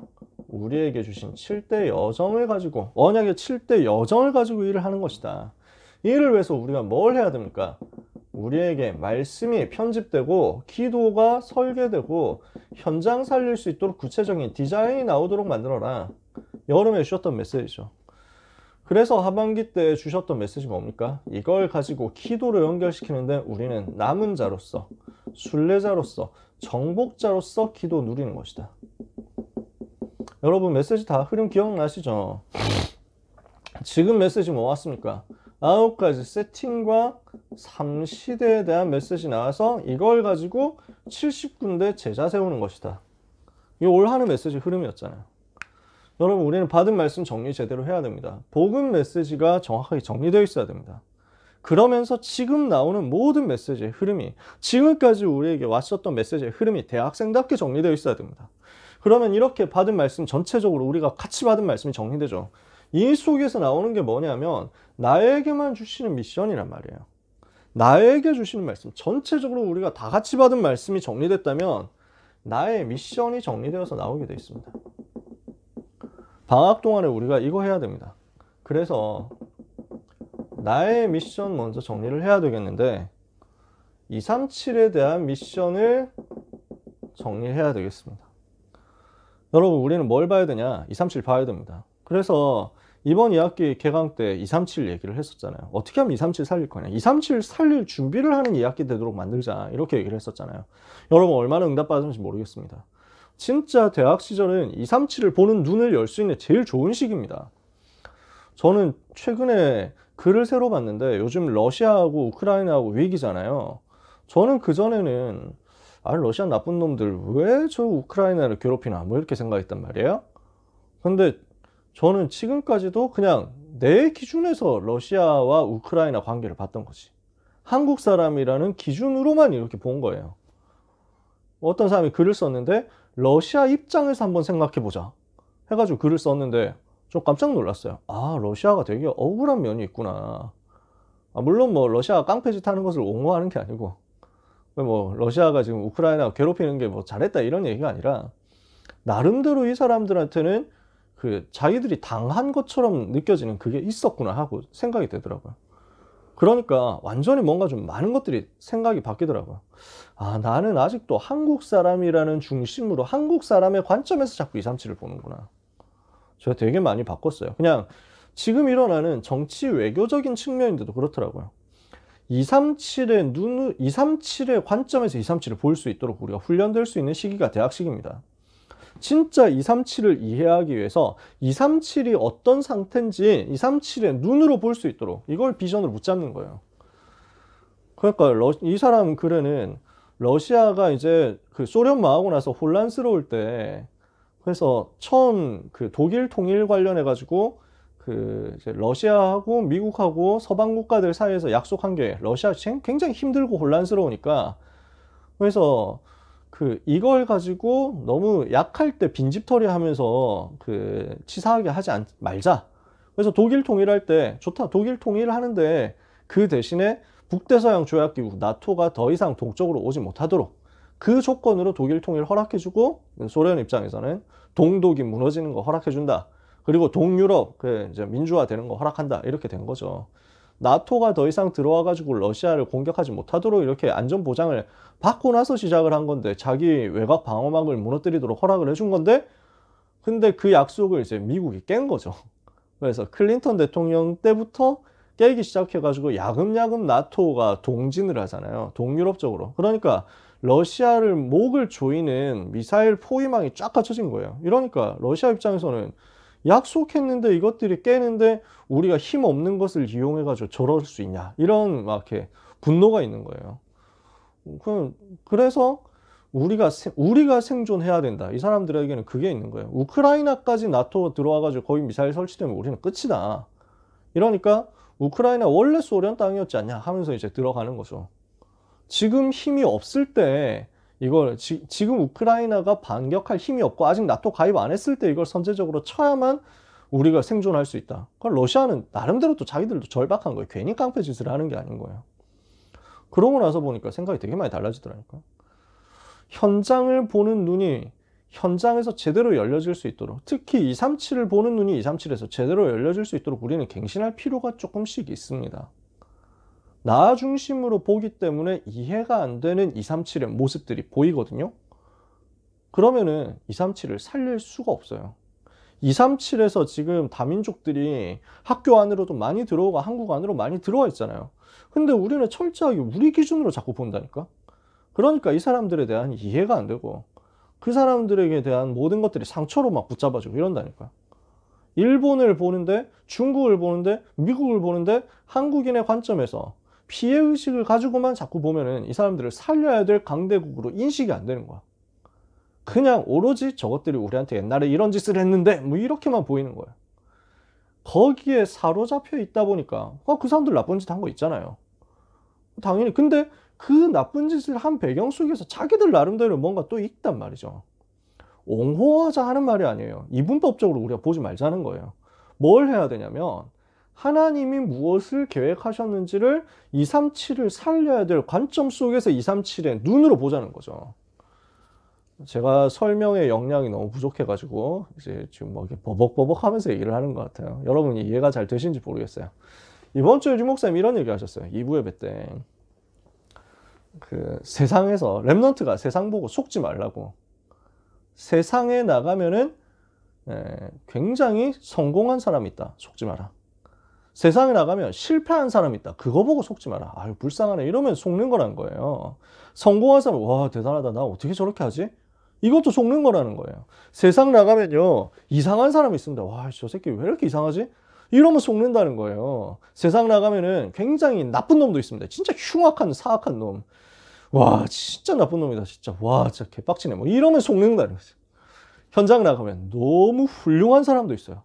우리에게 주신 7대 여정을 가지고, 언약의 7대 여정을 가지고 일을 하는 것이다. 이 일을 위해서 우리가 뭘 해야 됩니까? 우리에게 말씀이 편집되고 기도가 설계되고 현장 살릴 수 있도록 구체적인 디자인이 나오도록 만들어라. 여름에 주셨던 메시지죠. 그래서 하반기 때 주셨던 메시지가 뭡니까? 이걸 가지고 기도로 연결시키는데 우리는 남은 자로서, 순례자로서, 정복자로서 기도 누리는 것이다. 여러분 메시지 다 흐름 기억나시죠? 지금 메시지 뭐 왔습니까? 9가지 세팅과 3시대에 대한 메시지 나와서 이걸 가지고 70군데 제자 세우는 것이다. 이게 올 한 해 메시지 흐름이었잖아요. 여러분 우리는 받은 말씀 정리 제대로 해야 됩니다. 복음 메시지가 정확하게 정리되어 있어야 됩니다. 그러면서 지금 나오는 모든 메시지의 흐름이, 지금까지 우리에게 왔었던 메시지의 흐름이 대학생답게 정리되어 있어야 됩니다. 그러면 이렇게 받은 말씀 전체적으로 우리가 같이 받은 말씀이 정리되죠. 이 속에서 나오는 게 뭐냐면 나에게만 주시는 미션이란 말이에요. 나에게 주시는 말씀, 전체적으로 우리가 다 같이 받은 말씀이 정리됐다면 나의 미션이 정리되어서 나오게 되어 있습니다. 방학 동안에 우리가 이거 해야 됩니다. 그래서 나의 미션 먼저 정리를 해야 되겠는데 237에 대한 미션을 정리해야 되겠습니다. 여러분 우리는 뭘 봐야 되냐? 237 봐야 됩니다. 그래서 이번 2학기 개강 때 237 얘기를 했었잖아요. 어떻게 하면 237 살릴 거냐? 237 살릴 준비를 하는 2학기 되도록 만들자. 이렇게 얘기를 했었잖아요. 여러분 얼마나 응답받았는지 모르겠습니다. 진짜 대학 시절은 237을 보는 눈을 열 수 있는 제일 좋은 시기입니다. 저는 최근에 글을 새로 봤는데 요즘 러시아하고 우크라이나하고 위기잖아요. 저는 그전에는 러시아 나쁜 놈들 왜 저 우크라이나를 괴롭히나 뭐 이렇게 생각했단 말이에요. 근데 저는 지금까지도 그냥 내 기준에서 러시아와 우크라이나 관계를 봤던 거지. 한국 사람이라는 기준으로만 이렇게 본 거예요. 어떤 사람이 글을 썼는데 러시아 입장에서 한번 생각해보자 해가지고 글을 썼는데 좀 깜짝 놀랐어요. 러시아가 되게 억울한 면이 있구나. 물론 뭐 러시아가 깡패짓 하는 것을 옹호하는 게 아니고 뭐 러시아가 지금 우크라이나 괴롭히는 게 뭐 잘했다 이런 얘기가 아니라 나름대로 이 사람들한테는 그 자기들이 당한 것처럼 느껴지는 그게 있었구나 하고 생각이 되더라고요. 그러니까 완전히 뭔가 좀 많은 것들이 생각이 바뀌더라고요. 나는 아직도 한국 사람이라는 중심으로 한국 사람의 관점에서 자꾸 237을 보는구나. 제가 되게 많이 바꿨어요. 그냥 지금 일어나는 정치 외교적인 측면인데도 그렇더라고요. 237의 관점에서 237을 볼 수 있도록 우리가 훈련될 수 있는 시기가 대학 시기입니다. 진짜 237을 이해하기 위해서 237이 어떤 상태인지 237의 눈으로 볼 수 있도록 이걸 비전으로 붙잡는 거예요. 그러니까 이 사람 글에는 러시아가 이제 그 소련 망하고 나서 혼란스러울 때, 그래서 처음 그 독일 통일 관련해 가지고 그 이제 러시아하고 미국하고 서방 국가들 사이에서 약속한 게 러시아 굉장히 힘들고 혼란스러우니까, 그래서 그 이걸 가지고 너무 약할 때 빈집털이 하면서 그 치사하게 하지 말자. 그래서 독일 통일할 때 좋다. 독일 통일하는데 그 대신에 북대서양 조약기구 나토가 더 이상 동쪽으로 오지 못하도록 그 조건으로 독일 통일 허락해주고, 소련 입장에서는 동독이 무너지는 거 허락해준다. 그리고 동유럽 이제 민주화되는 거 허락한다. 이렇게 된 거죠. 나토가 더 이상 들어와가지고 러시아를 공격하지 못하도록 이렇게 안전 보장을 받고 나서 시작을 한 건데, 자기 외곽 방어막을 무너뜨리도록 허락을 해준 건데, 근데 그 약속을 이제 미국이 깬 거죠. 그래서 클린턴 대통령 때부터 깨기 시작해가지고 야금야금 나토가 동진을 하잖아요. 동유럽 쪽으로. 그러니까 러시아를 목을 조이는 미사일 포위망이 쫙 갖춰진 거예요. 이러니까 러시아 입장에서는 약속했는데 이것들이 깨는데 우리가 힘 없는 것을 이용해가지고 저럴 수 있냐, 이런 막 이렇게 분노가 있는 거예요. 그래서 우리가 생존해야 된다. 이 사람들에게는 그게 있는 거예요. 우크라이나까지 나토 들어와가지고 거기 미사일 설치되면 우리는 끝이다. 이러니까 우크라이나 원래 소련 땅이었지 않냐 하면서 이제 들어가는 거죠. 지금 힘이 없을 때 이걸 지금 우크라이나가 반격할 힘이 없고 아직 나토 가입 안 했을 때 이걸 선제적으로 쳐야만 우리가 생존할 수 있다. 그럼 러시아는 나름대로 또 자기들도 절박한 거예요. 괜히 깡패 짓을 하는 게 아닌 거예요. 그러고 나서 보니까 생각이 되게 많이 달라지더라니까. 현장을 보는 눈이 현장에서 제대로 열려질 수 있도록, 특히 237을 보는 눈이 237에서 제대로 열려질 수 있도록 우리는 갱신할 필요가 조금씩 있습니다. 나 중심으로 보기 때문에 이해가 안 되는 237의 모습들이 보이거든요. 그러면은 237을 살릴 수가 없어요. 237에서 지금 다민족들이 학교 안으로도 많이 들어오고 한국 안으로 많이 들어와 있잖아요. 근데 우리는 철저하게 우리 기준으로 자꾸 본다니까. 그러니까 이 사람들에 대한 이해가 안 되고 그 사람들에게 대한 모든 것들이 상처로 막 붙잡아지고 이런다니까. 일본을 보는데, 중국을 보는데, 미국을 보는데 한국인의 관점에서 피해의식을 가지고만 자꾸 보면은 이 사람들을 살려야 될 강대국으로 인식이 안 되는 거야. 그냥 오로지 저것들이 우리한테 옛날에 이런 짓을 했는데 뭐 이렇게만 보이는 거야. 거기에 사로잡혀 있다 보니까 그 사람들 나쁜 짓 한 거 있잖아요. 당연히. 근데 그 나쁜 짓을 한 배경 속에서 자기들 나름대로 뭔가 또 있단 말이죠. 옹호하자 하는 말이 아니에요. 이분법적으로 우리가 보지 말자는 거예요. 뭘 해야 되냐면 하나님이 무엇을 계획하셨는지를 237을 살려야 될 관점 속에서 237의 눈으로 보자는 거죠. 제가 설명의 역량이 너무 부족해가지고 이제 지금 뭐 이렇게 버벅버벅 하면서 얘기를 하는 것 같아요. 여러분이 이해가 잘 되시는지 모르겠어요. 이번 주에 주 목사님 이런 얘기 하셨어요. 2부 예배 때. 세상에서 렘넌트가 세상 보고 속지 말라고. 세상에 나가면은 굉장히 성공한 사람이 있다. 속지 마라. 세상에 나가면 실패한 사람이 있다. 그거 보고 속지 마라. 아유 불쌍하네. 이러면 속는 거란 거예요. 성공한 사람, 와 대단하다. 나 어떻게 저렇게 하지? 이것도 속는 거라는 거예요. 세상 나가면요 이상한 사람이 있습니다. 와 저 새끼 왜 이렇게 이상하지? 이러면 속는다는 거예요. 세상 나가면은 굉장히 나쁜 놈도 있습니다. 진짜 흉악한 사악한 놈. 와 진짜 나쁜 놈이다 진짜. 와 진짜 개빡치네. 뭐 이러면 속는다는 거죠. 현장 나가면 너무 훌륭한 사람도 있어요.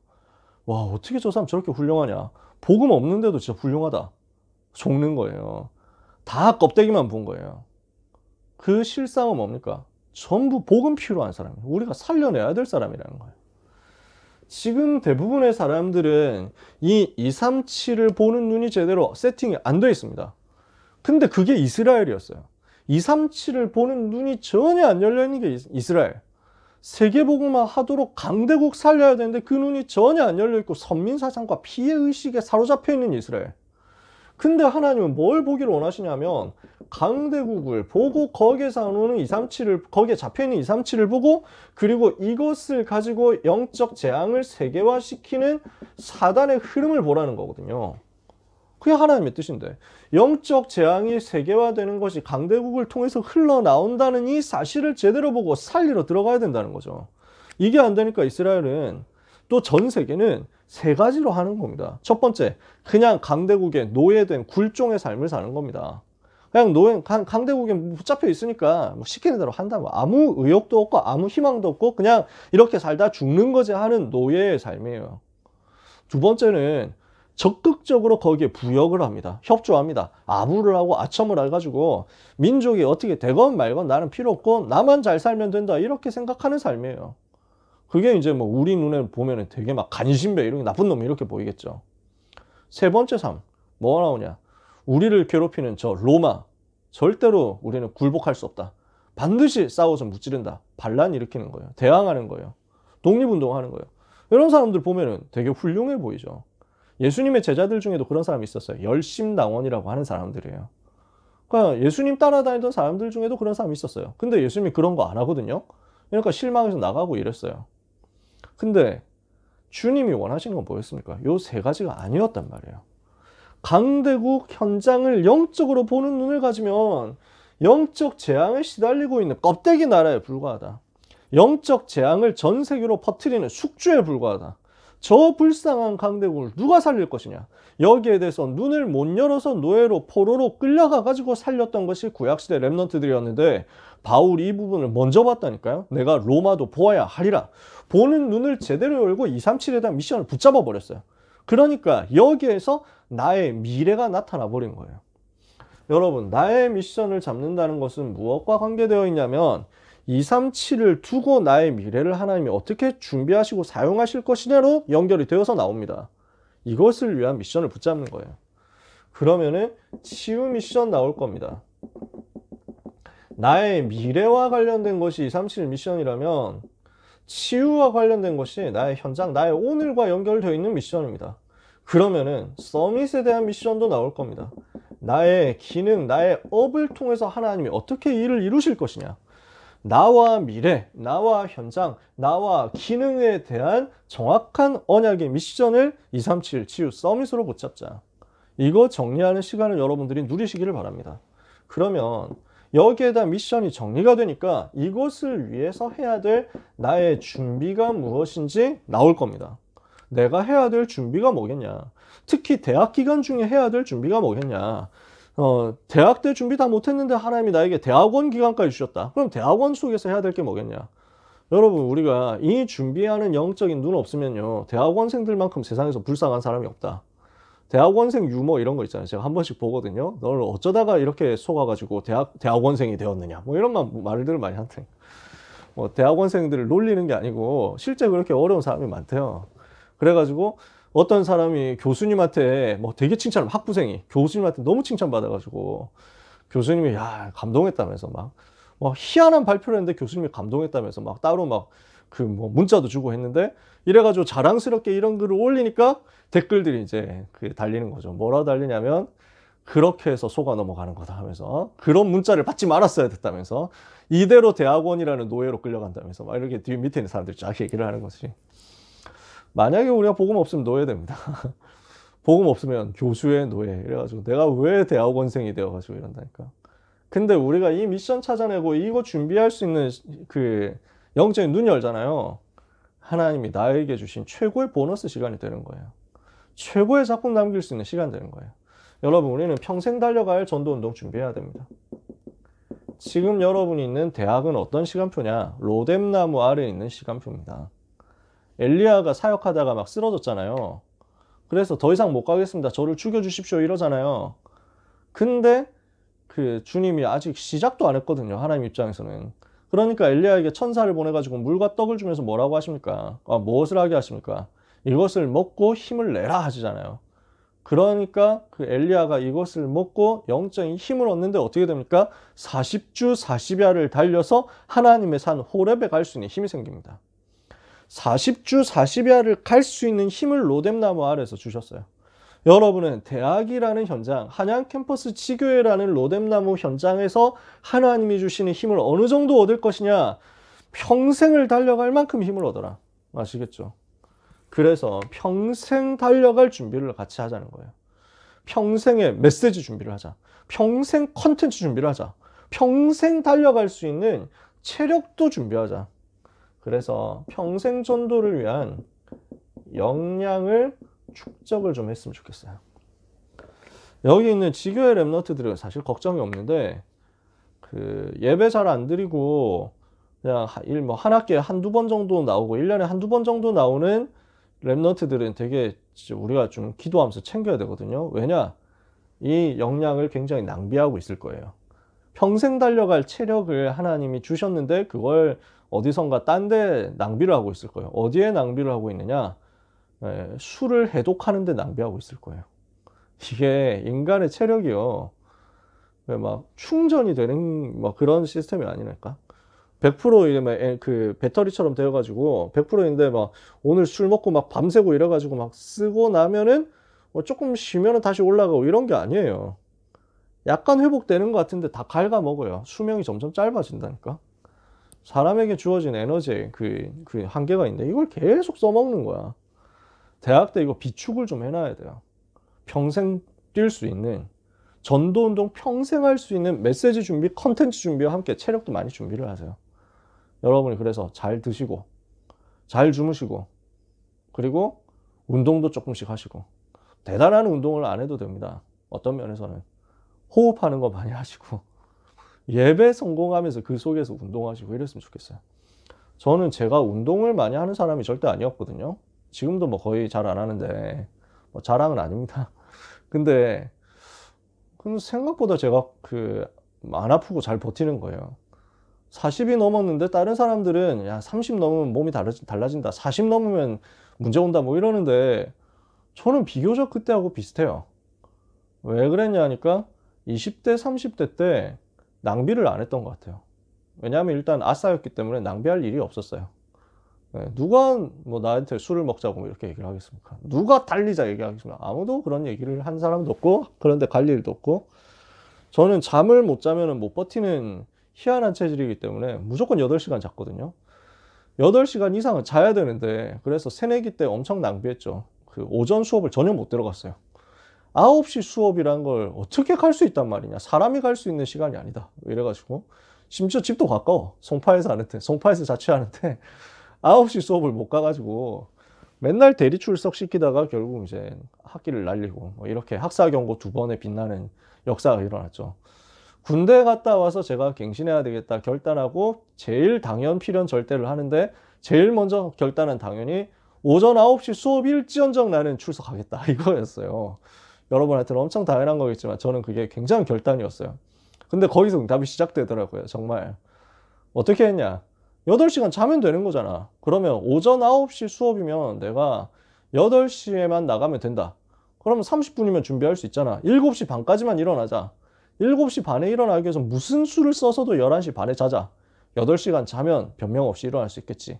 와 어떻게 저 사람 저렇게 훌륭하냐. 복음 없는데도 진짜 훌륭하다. 속는 거예요. 다 껍데기만 본 거예요. 그 실상은 뭡니까? 전부 복음 필요한 사람이에요. 우리가 살려내야 될 사람이라는 거예요. 지금 대부분의 사람들은 이 237을 보는 눈이 제대로 세팅이 안 되어 있습니다. 근데 그게 이스라엘이었어요. 237을 보는 눈이 전혀 안 열려있는 게 이스라엘. 세계복음화 하도록 강대국 살려야 되는데 그 눈이 전혀 안 열려있고 선민사상과 피해의식에 사로잡혀 있는 이스라엘. 근데 하나님은 뭘 보기를 원하시냐면 강대국을 보고 거기에서 나오는 237을, 거기에 잡혀있는 237을 보고 그리고 이것을 가지고 영적 재앙을 세계화시키는 사단의 흐름을 보라는 거거든요. 그게 하나님의 뜻인데 영적 재앙이 세계화되는 것이 강대국을 통해서 흘러나온다는 이 사실을 제대로 보고 살리러 들어가야 된다는 거죠. 이게 안 되니까 이스라엘은 또 전 세계는 세 가지로 하는 겁니다. 첫 번째, 그냥 강대국에 노예된 굴종의 삶을 사는 겁니다. 그냥 강대국에 붙잡혀 있으니까 뭐 시키는 대로 한다고 아무 의욕도 없고 아무 희망도 없고 그냥 이렇게 살다 죽는 거지 하는 노예의 삶이에요. 두 번째는 적극적으로 거기에 부역을 합니다. 협조합니다. 아부를 하고 아첨을 해가지고 민족이 어떻게 되건 말건 나는 필요 없고 나만 잘 살면 된다 이렇게 생각하는 삶이에요. 그게 이제 뭐 우리 눈에 보면은 되게 막 간신배 이런 나쁜 놈 이렇게 보이겠죠. 세 번째 삶 뭐가 나오냐? 우리를 괴롭히는 저 로마 절대로 우리는 굴복할 수 없다. 반드시 싸워서 무찌른다. 반란 일으키는 거예요. 대항하는 거예요. 독립운동하는 거예요. 이런 사람들 보면은 되게 훌륭해 보이죠. 예수님의 제자들 중에도 그런 사람이 있었어요. 열심당원이라고 하는 사람들이에요. 그러니까 예수님 따라다니던 사람들 중에도 그런 사람이 있었어요. 근데 예수님이 그런 거 안 하거든요. 그러니까 실망해서 나가고 이랬어요. 근데 주님이 원하시는 건 뭐였습니까? 요 세 가지가 아니었단 말이에요. 강대국 현장을 영적으로 보는 눈을 가지면 영적 재앙에 시달리고 있는 껍데기 나라에 불과하다. 영적 재앙을 전 세계로 퍼뜨리는 숙주에 불과하다. 저 불쌍한 강대국을 누가 살릴 것이냐? 여기에 대해서 눈을 못 열어서 노예로 포로로 끌려가 가지고 살렸던 것이 구약시대 렘넌트들이었는데 바울이 이 부분을 먼저 봤다니까요. 내가 로마도 보아야 하리라. 보는 눈을 제대로 열고 237에 대한 미션을 붙잡아 버렸어요. 그러니까 여기에서 나의 미래가 나타나 버린 거예요. 여러분, 나의 미션을 잡는다는 것은 무엇과 관계되어 있냐면 237을 두고 나의 미래를 하나님이 어떻게 준비하시고 사용하실 것이냐로 연결이 되어서 나옵니다. 이것을 위한 미션을 붙잡는 거예요. 그러면은 치유 미션 나올 겁니다. 나의 미래와 관련된 것이 237 미션이라면 치유와 관련된 것이 나의 현장, 나의 오늘과 연결되어 있는 미션입니다. 그러면은 서밋에 대한 미션도 나올 겁니다. 나의 기능, 나의 업을 통해서 하나님이 어떻게 일을 이루실 것이냐. 나와 미래, 나와 현장, 나와 기능에 대한 정확한 언약의 미션을 237 치유 서밋으로 붙잡자. 이거 정리하는 시간을 여러분들이 누리시기를 바랍니다. 그러면 여기에 대한 미션이 정리가 되니까 이것을 위해서 해야 될 나의 준비가 무엇인지 나올 겁니다. 내가 해야 될 준비가 뭐겠냐. 특히 대학 기간 중에 해야 될 준비가 뭐겠냐. 대학 때 준비 다 못했는데 하나님이 나에게 대학원 기간까지 주셨다. 그럼 대학원 속에서 해야 될 게 뭐겠냐. 여러분, 우리가 이 준비하는 영적인 눈 없으면요, 대학원생들만큼 세상에서 불쌍한 사람이 없다. 대학원생 유머 이런 거 있잖아요. 제가 한 번씩 보거든요. 너를 어쩌다가 이렇게 속아가지고 대학원생이 되었느냐. 뭐 이런 말들을 많이 한대. 대학원생들을 놀리는 게 아니고 실제 그렇게 어려운 사람이 많대요. 그래가지고 어떤 사람이 교수님한테 뭐 되게 학부생이 교수님한테 너무 칭찬받아가지고 교수님이 야, 감동했다면서 막 희한한 발표를 했는데 교수님이 감동했다면서 막 따로 문자도 주고 했는데 이래가지고 자랑스럽게 이런 글을 올리니까 댓글들이 이제 달리는 거죠. 뭐라 달리냐면 그렇게 해서 속아 넘어가는 거다 하면서 그런 문자를 받지 말았어야 됐다면서 이대로 대학원이라는 노예로 끌려간다면서 막 이렇게 뒤 밑에 있는 사람들이 쫙 얘기를 하는 거지. 만약에 우리가 복음 없으면 노예됩니다. 복음 없으면 교수의 노예. 이래가지고 내가 왜 대학원생이 되어가지고 이런다니까. 근데 우리가 이 미션 찾아내고 이거 준비할 수 있는 영적인 눈이 열잖아요. 하나님이 나에게 주신 최고의 보너스 시간이 되는 거예요. 최고의 작품 남길 수 있는 시간 되는 거예요. 여러분, 우리는 평생 달려갈 전도운동 준비해야 됩니다. 지금 여러분이 있는 대학은 어떤 시간표냐? 로뎀나무 아래에 있는 시간표입니다. 엘리야가 사역하다가 막 쓰러졌잖아요. 그래서 더 이상 못 가겠습니다. 저를 죽여주십시오 이러잖아요. 근데 주님이 아직 시작도 안 했거든요. 하나님 입장에서는. 그러니까 엘리야에게 천사를 보내가지고 물과 떡을 주면서 뭐라고 하십니까? 무엇을 하게 하십니까? 이것을 먹고 힘을 내라 하시잖아요. 그러니까 엘리야가 이것을 먹고 영적인 힘을 얻는데 어떻게 됩니까? 40주 40야를 달려서 하나님의 산 호렙에 갈 수 있는 힘이 생깁니다. 40주 40야를 갈 수 있는 힘을 로뎀나무 아래에서 주셨어요. 여러분은 대학이라는 현장, 한양 캠퍼스 지교회라는 로뎀나무 현장에서 하나님이 주시는 힘을 어느 정도 얻을 것이냐? 평생을 달려갈 만큼 힘을 얻어라. 아시겠죠? 그래서 평생 달려갈 준비를 같이 하자는 거예요. 평생의 메시지 준비를 하자. 평생 컨텐츠 준비를 하자. 평생 달려갈 수 있는 체력도 준비하자. 그래서 평생 전도를 위한 역량을 축적을 좀 했으면 좋겠어요. 여기 있는 지교회 랩런트들은 사실 걱정이 없는데 예배 잘 안 드리고 그냥 한 학기에 한두 번 정도 나오고 1년에 한두 번 정도 나오는 랩런트들은 되게 우리가 좀 기도하면서 챙겨야 되거든요. 왜냐? 이 역량을 굉장히 낭비하고 있을 거예요. 평생 달려갈 체력을 하나님이 주셨는데 그걸 어디선가 딴 데 낭비를 하고 있을 거예요. 어디에 낭비를 하고 있느냐? 술을 해독하는 데 낭비하고 있을 거예요. 이게 인간의 체력이요. 막 충전이 되는 그런 시스템이 아니랄까? 100% 이러면 배터리처럼 되어가지고 100%인데 막 오늘 술 먹고 막 밤새고 이래가지고 막 쓰고 나면은 뭐 조금 쉬면은 다시 올라가고 이런 게 아니에요. 약간 회복되는 것 같은데 다 갉아먹어요. 수명이 점점 짧아진다니까. 사람에게 주어진 에너지에 그 한계가 있는데 이걸 계속 써먹는 거야. 대학 때 이거 비축을 좀 해놔야 돼요. 평생 뛸 수 있는, 전도 운동 평생 할 수 있는 메시지 준비, 컨텐츠 준비와 함께 체력도 많이 준비를 하세요. 여러분이 그래서 잘 드시고 잘 주무시고 그리고 운동도 조금씩 하시고, 대단한 운동을 안 해도 됩니다. 어떤 면에서는 호흡하는 거 많이 하시고 예배 성공하면서 그 속에서 운동하시고 이랬으면 좋겠어요. 저는 제가 운동을 많이 하는 사람이 절대 아니었거든요. 지금도 뭐 거의 잘 안 하는데 뭐 자랑은 아닙니다. 근데 생각보다 제가 안 아프고 잘 버티는 거예요. 40이 넘었는데 다른 사람들은 야 30 넘으면 몸이 달라진다, 40 넘으면 문제 온다 뭐 이러는데 저는 비교적 그때하고 비슷해요. 왜 그랬냐 하니까 20대 30대 때 낭비를 안 했던 것 같아요. 왜냐하면 일단 아싸였기 때문에 낭비할 일이 없었어요. 누가 뭐 나한테 술을 먹자고 이렇게 얘기를 하겠습니까? 누가 달리자 얘기하겠습니까? 아무도 그런 얘기를 한 사람도 없고 그런데 갈 일도 없고, 저는 잠을 못 자면 못 버티는 희한한 체질이기 때문에 무조건 8시간 잤거든요. 8시간 이상은 자야 되는데 그래서 새내기 때 엄청 낭비했죠. 그 오전 수업을 전혀 못 들어갔어요. 9시 수업이란 걸 어떻게 갈 수 있단 말이냐. 사람이 갈 수 있는 시간이 아니다. 이래가지고 심지어 집도 가까워. 송파에서 자취하는데 9시 수업을 못 가가지고 맨날 대리 출석 시키다가 결국 이제 학기를 날리고 뭐 이렇게 학사 경고 2번에 빛나는 역사가 일어났죠. 군대 갔다 와서 제가 갱신해야 되겠다 결단하고 제일 당연 필연 절대를 하는데 제일 먼저 결단은 당연히 오전 9시 수업 일지언정 나는 출석하겠다 이거였어요. 여러분한테는 엄청 당연한 거겠지만 저는 그게 굉장한 결단이었어요. 근데 거기서 응답이 시작되더라고요. 정말 어떻게 했냐, 8시간 자면 되는 거잖아. 그러면 오전 9시 수업이면 내가 8시에만 나가면 된다. 그러면 30분이면 준비할 수 있잖아. 7시 반까지만 일어나자. 7시 반에 일어나기 위해서 무슨 수를 써서도 11시 반에 자자. 8시간 자면 변명 없이 일어날 수 있겠지.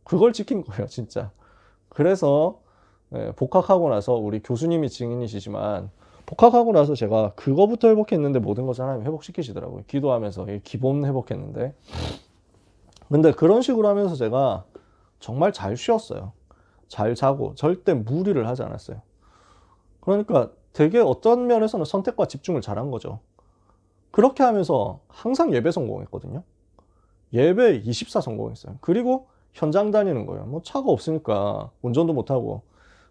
그걸 지킨 거예요, 진짜. 그래서 복학하고 나서 우리 교수님이 증인이시지만 복학하고 나서 제가 그거부터 회복했는데 모든 것을 하나님 회복시키시더라고요. 기도하면서 기본 회복했는데. 근데 그런 식으로 하면서 제가 정말 잘 쉬었어요. 잘 자고 절대 무리를 하지 않았어요. 그러니까 되게 어떤 면에서는 선택과 집중을 잘한 거죠. 그렇게 하면서 항상 예배 성공했거든요. 예배 24 성공했어요. 그리고 현장 다니는 거예요. 뭐 차가 없으니까 운전도 못하고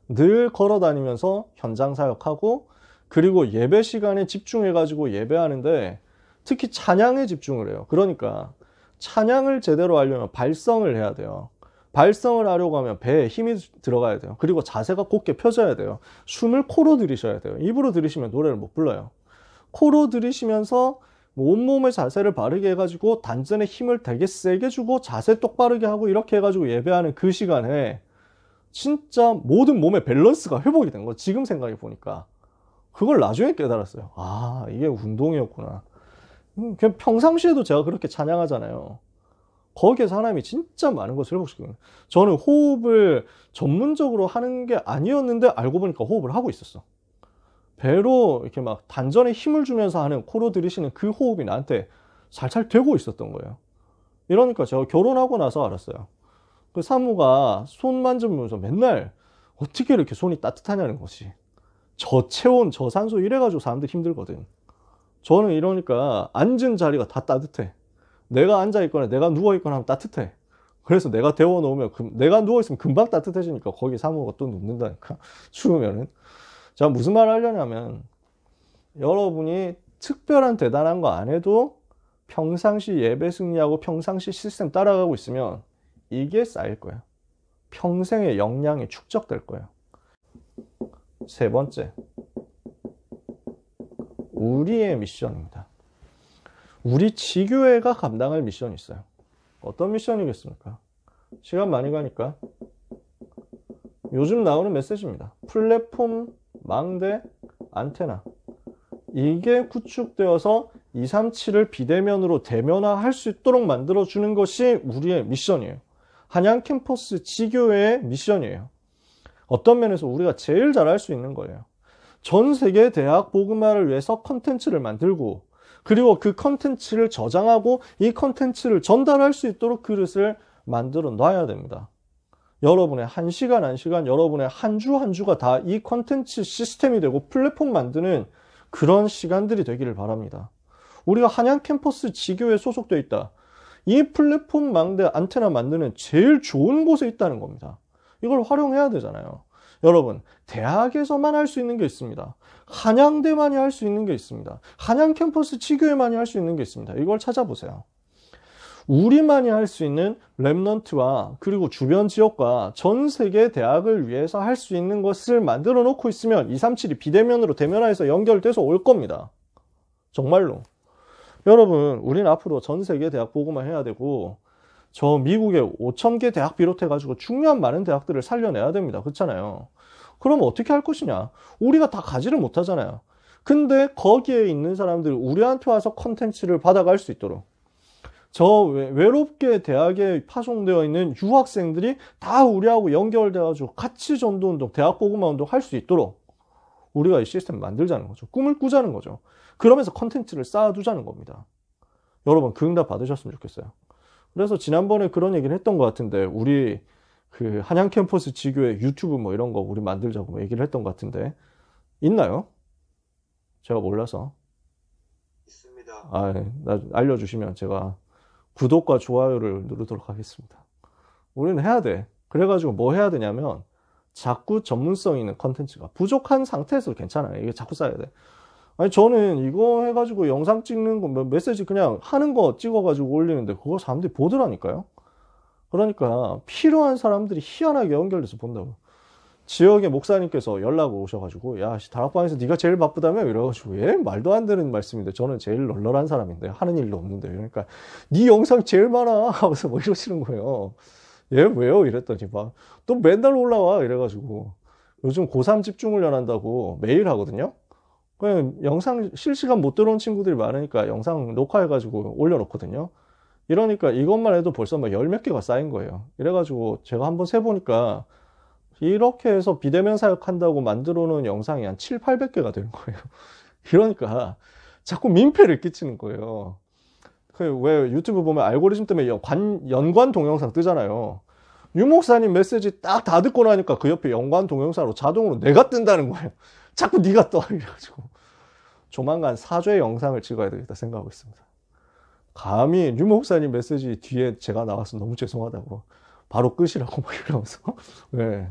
늘 걸어 다니면서 현장 사역하고, 그리고 예배 시간에 집중해가지고 예배하는데 특히 찬양에 집중을 해요. 그러니까 찬양을 제대로 하려면 발성을 해야 돼요. 발성을 하려고 하면 배에 힘이 들어가야 돼요. 그리고 자세가 곧게 펴져야 돼요. 숨을 코로 들이셔야 돼요. 입으로 들이시면 노래를 못 불러요. 코로 들이쉬면서 온몸의 자세를 바르게 해가지고 단전에 힘을 되게 세게 주고 자세 똑바르게 하고 이렇게 해가지고 예배하는 그 시간에 진짜 모든 몸의 밸런스가 회복이 된 거예요. 지금 생각해 보니까. 그걸 나중에 깨달았어요. 아, 이게 운동이었구나. 그냥 평상시에도 제가 그렇게 찬양하잖아요. 거기에서 하나님이 진짜 많은 것을 회복시키는 거예요. 저는 호흡을 전문적으로 하는 게 아니었는데 알고 보니까 호흡을 하고 있었어. 배로 이렇게 막 단전에 힘을 주면서 하는, 코로 들이쉬는 그 호흡이 나한테 살살 되고 있었던 거예요. 이러니까 제가 결혼하고 나서 알았어요. 그 사모가 손 만져보면서 맨날 어떻게 이렇게 손이 따뜻하냐는 것이. 저체온, 저산소 이래가지고 사람들이 힘들거든. 저는 이러니까 앉은 자리가 다 따뜻해. 내가 앉아있거나 내가 누워있거나 하면 따뜻해. 그래서 내가 데워놓으면 내가 누워있으면 금방 따뜻해지니까 거기 사모가 또 눕는다니까. 추우면은. 제가 무슨 말을 하려냐면, 여러분이 특별한 대단한 거 안 해도 평상시 예배 승리하고 평상시 시스템 따라가고 있으면 이게 쌓일 거예요. 평생의 역량이 축적될 거예요. 세 번째, 우리의 미션입니다. 우리 지교회가 감당할 미션이 있어요. 어떤 미션이겠습니까? 시간 많이 가니까 요즘 나오는 메시지입니다. 플랫폼, 망대, 안테나, 이게 구축되어서 237을 비대면으로 대면화할 수 있도록 만들어주는 것이 우리의 미션이에요. 한양 캠퍼스 지교회의 미션이에요. 어떤 면에서 우리가 제일 잘할 수 있는 거예요. 전 세계 대학 복음화를 위해서 컨텐츠를 만들고, 그리고 그 컨텐츠를 저장하고 이 컨텐츠를 전달할 수 있도록 그릇을 만들어 놔야 됩니다. 여러분의 한 시간 한 시간, 여러분의 한 주 한 주가 다 이 컨텐츠 시스템이 되고 플랫폼 만드는 그런 시간들이 되기를 바랍니다. 우리가 한양 캠퍼스 지교에 소속되어 있다. 이 플랫폼 망대 안테나 만드는 제일 좋은 곳에 있다는 겁니다. 이걸 활용해야 되잖아요. 여러분, 대학에서만 할 수 있는 게 있습니다. 한양대만이 할 수 있는 게 있습니다. 한양 캠퍼스 지교에만이 할 수 있는 게 있습니다. 이걸 찾아보세요. 우리만이 할 수 있는 랩넌트와 그리고 주변 지역과 전 세계 대학을 위해서 할 수 있는 것을 만들어 놓고 있으면 237이 비대면으로 대면화해서 연결돼서 올 겁니다. 정말로. 여러분, 우리는 앞으로 전 세계 대학 보고만 해야 되고 저 미국의 5,000개 대학 비롯해가지고 중요한 많은 대학들을 살려내야 됩니다. 그렇잖아요. 그럼 어떻게 할 것이냐? 우리가 다 가지를 못하잖아요. 근데 거기에 있는 사람들 우리한테 와서 컨텐츠를 받아갈 수 있도록 저 외롭게 대학에 파송되어 있는 유학생들이 다 우리하고 연결돼가지고 같이 전도운동, 대학 보고만 운동 할 수 있도록 우리가 이 시스템을 만들자는 거죠. 꿈을 꾸자는 거죠. 그러면서 컨텐츠를 쌓아두자는 겁니다. 여러분, 그 응답 받으셨으면 좋겠어요. 그래서 지난번에 그런 얘기를 했던 것 같은데, 우리 그 한양 캠퍼스 지교의 유튜브 뭐 이런 거 우리 만들자고 뭐 얘기를 했던 것 같은데, 있나요? 제가 몰라서. 있습니다. 알려주시면 제가 구독과 좋아요를 누르도록 하겠습니다. 우리는 해야 돼. 그래가지고 뭐 해야 되냐면, 자꾸 전문성 있는 컨텐츠가 부족한 상태에서 괜찮아요. 이게 자꾸 쌓여야 돼. 아니, 저는 이거 해가지고 영상 찍는 거, 메시지 그냥 하는 거 찍어가지고 올리는데 그거 사람들이 보더라니까요. 그러니까 필요한 사람들이 희한하게 연결돼서 본다고. 지역의 목사님께서 연락 오셔가지고, 야, 다락방에서 네가 제일 바쁘다며? 이래가지고, 예? 말도 안 되는 말씀인데 저는 제일 널널한 사람인데 하는 일도 없는데. 그러니까 네 영상 제일 많아 하면서 뭐 이러시는 거예요. 예, 왜요? 이랬더니 막 또 맨날 올라와 이래가지고, 요즘 고3 집중훈련한다고 매일 하거든요. 그냥 영상 실시간 못 들어온 친구들이 많으니까 영상 녹화해가지고 올려놓거든요. 이러니까 이것만 해도 벌써 막 열 몇 개가 쌓인 거예요. 이래가지고 제가 한번 세보니까 이렇게 해서 비대면 사역한다고 만들어 놓은 영상이 한 7, 800개가 되는 거예요. 이러니까 자꾸 민폐를 끼치는 거예요. 왜 유튜브 보면 알고리즘 때문에 연관 동영상 뜨잖아요. 유 목사님 메시지 딱 다 듣고 나니까 그 옆에 연관 동영상으로 자동으로 내가 뜬다는 거예요. 자꾸 네가 떠. 이래가지고 조만간 사죄 영상을 찍어야 되겠다 생각하고 있습니다. 감히 유 목사님 메시지 뒤에 제가 나와서 너무 죄송하다고 바로 끄시라고 막 이러면서 네.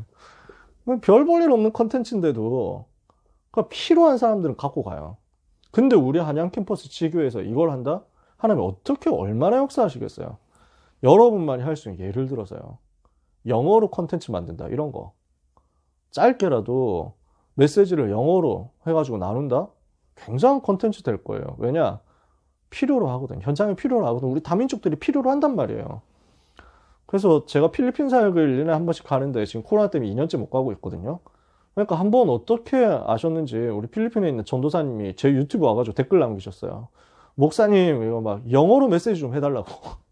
별 볼 일 없는 컨텐츠인데도 그러니까 필요한 사람들은 갖고 가요. 근데 우리 한양 캠퍼스 지교에서 이걸 한다? 하나님 어떻게 얼마나 역사하시겠어요? 여러분만이 할 수 있는, 예를 들어서요, 영어로 컨텐츠 만든다 이런 거 짧게라도 메시지를 영어로 해가지고 나눈다? 굉장한 컨텐츠 될 거예요. 왜냐? 필요로 하거든. 현장에 필요로 하거든. 우리 다민족들이 필요로 한단 말이에요. 그래서 제가 필리핀 사역을 1년에 한 번씩 가는데 지금 코로나 때문에 2년째 못 가고 있거든요. 그러니까 한번 어떻게 아셨는지 우리 필리핀에 있는 전도사님이 제 유튜브 와가지고 댓글 남기셨어요. 목사님, 이거 막 영어로 메시지 좀 해달라고.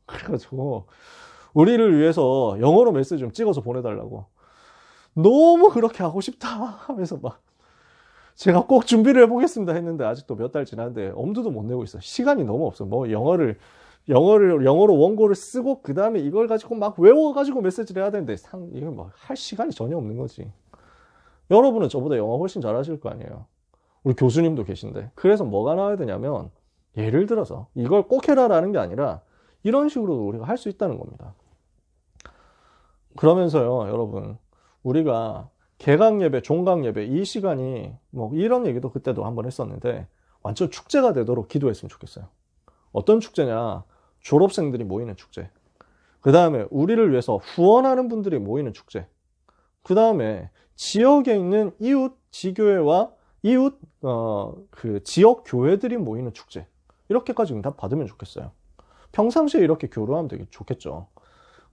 그래가지고 우리를 위해서 영어로 메시지 좀 찍어서 보내달라고. 너무 그렇게 하고 싶다 하면서 막 제가 꼭 준비를 해보겠습니다 했는데 아직도 몇 달 지났는데 엄두도 못 내고 있어. 시간이 너무 없어. 뭐 영어로 원고를 쓰고 그 다음에 이걸 가지고 막 외워가지고 메시지를 해야 되는데 이거 막 할 시간이 전혀 없는 거지. 여러분은 저보다 영어 훨씬 잘하실 거 아니에요. 우리 교수님도 계신데. 그래서 뭐가 나와야 되냐면, 예를 들어서 이걸 꼭 해라라는 게 아니라 이런 식으로 우리가 할 수 있다는 겁니다. 그러면서요, 여러분, 우리가 개강 예배, 종강 예배 이 시간이 뭐 이런 얘기도 그때도 한번 했었는데 완전 축제가 되도록 기도했으면 좋겠어요. 어떤 축제냐? 졸업생들이 모이는 축제. 그 다음에 우리를 위해서 후원하는 분들이 모이는 축제. 그 다음에 지역에 있는 이웃 지교회와 이웃 그 지역 교회들이 모이는 축제. 이렇게까지 응답 받으면 좋겠어요. 평상시에 이렇게 교류하면 되게 좋겠죠.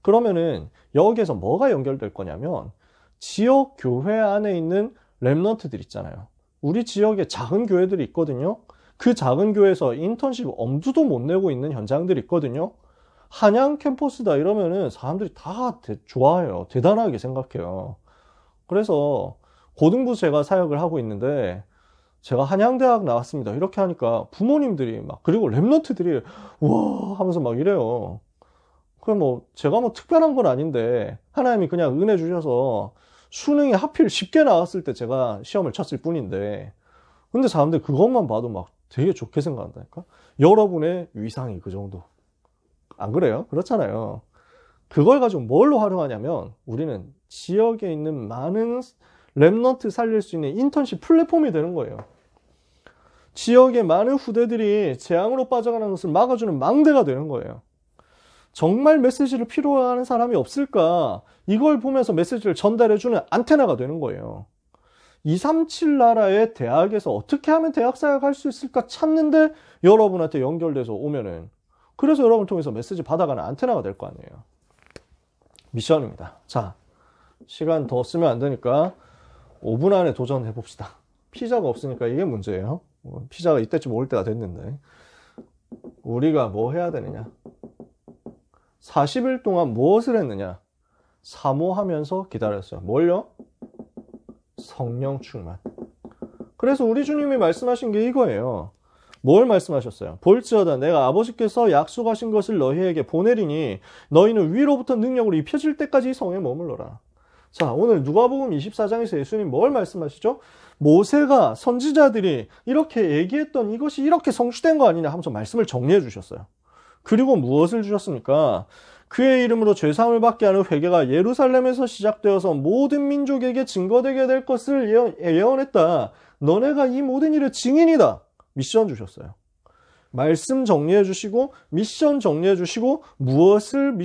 그러면은 여기에서 뭐가 연결될 거냐면 지역 교회 안에 있는 랩넌트들 있잖아요. 우리 지역에 작은 교회들이 있거든요. 그 작은 교회에서 인턴십 엄두도 못 내고 있는 현장들이 있거든요. 한양 캠퍼스다 이러면은 사람들이 다 좋아해요. 대단하게 생각해요. 그래서 고등부 제가 사역을 하고 있는데 제가 한양대학 나왔습니다. 이렇게 하니까 부모님들이 막, 그리고 랩런트들이, 우와 하면서 막 이래요. 그럼 뭐, 제가 뭐 특별한 건 아닌데, 하나님이 그냥 은혜 주셔서 수능이 하필 쉽게 나왔을 때 제가 시험을 쳤을 뿐인데, 근데 사람들 그것만 봐도 막 되게 좋게 생각한다니까? 여러분의 위상이 그 정도. 안 그래요? 그렇잖아요. 그걸 가지고 뭘로 활용하냐면, 우리는 지역에 있는 많은 랩런트 살릴 수 있는 인턴십 플랫폼이 되는 거예요. 지역의 많은 후대들이 재앙으로 빠져가는 것을 막아주는 망대가 되는 거예요. 정말 메시지를 필요로 하는 사람이 없을까? 이걸 보면서 메시지를 전달해주는 안테나가 되는 거예요. 237 나라의 대학에서 어떻게 하면 대학사역 할 수 있을까 찾는데 여러분한테 연결돼서 오면은, 그래서 여러분 통해서 메시지 받아가는 안테나가 될 거 아니에요. 미션입니다. 자, 시간 더 쓰면 안 되니까 5분 안에 도전해 봅시다. 피자가 없으니까 이게 문제예요. 피자가 이때쯤 올 때가 됐는데, 우리가 뭐 해야 되느냐? 40일 동안 무엇을 했느냐? 사모하면서 기다렸어요. 뭘요? 성령 충만. 그래서 우리 주님이 말씀하신 게 이거예요. 뭘 말씀하셨어요? 볼지어다 내가 아버지께서 약속하신 것을 너희에게 보내리니 너희는 위로부터 능력으로 입혀질 때까지 성에 머물러라. 자, 오늘 누가복음 24장에서 예수님 뭘 말씀하시죠? 모세가 선지자들이 이렇게 얘기했던 이것이 이렇게 성취된 거 아니냐 하면서 말씀을 정리해 주셨어요. 그리고 무엇을 주셨습니까? 그의 이름으로 죄사함을 받게 하는 회개가 예루살렘에서 시작되어서 모든 민족에게 증거되게 될 것을 예언했다. 너네가 이 모든 일의 증인이다. 미션 주셨어요. 말씀 정리해 주시고 미션 정리해 주시고 무엇을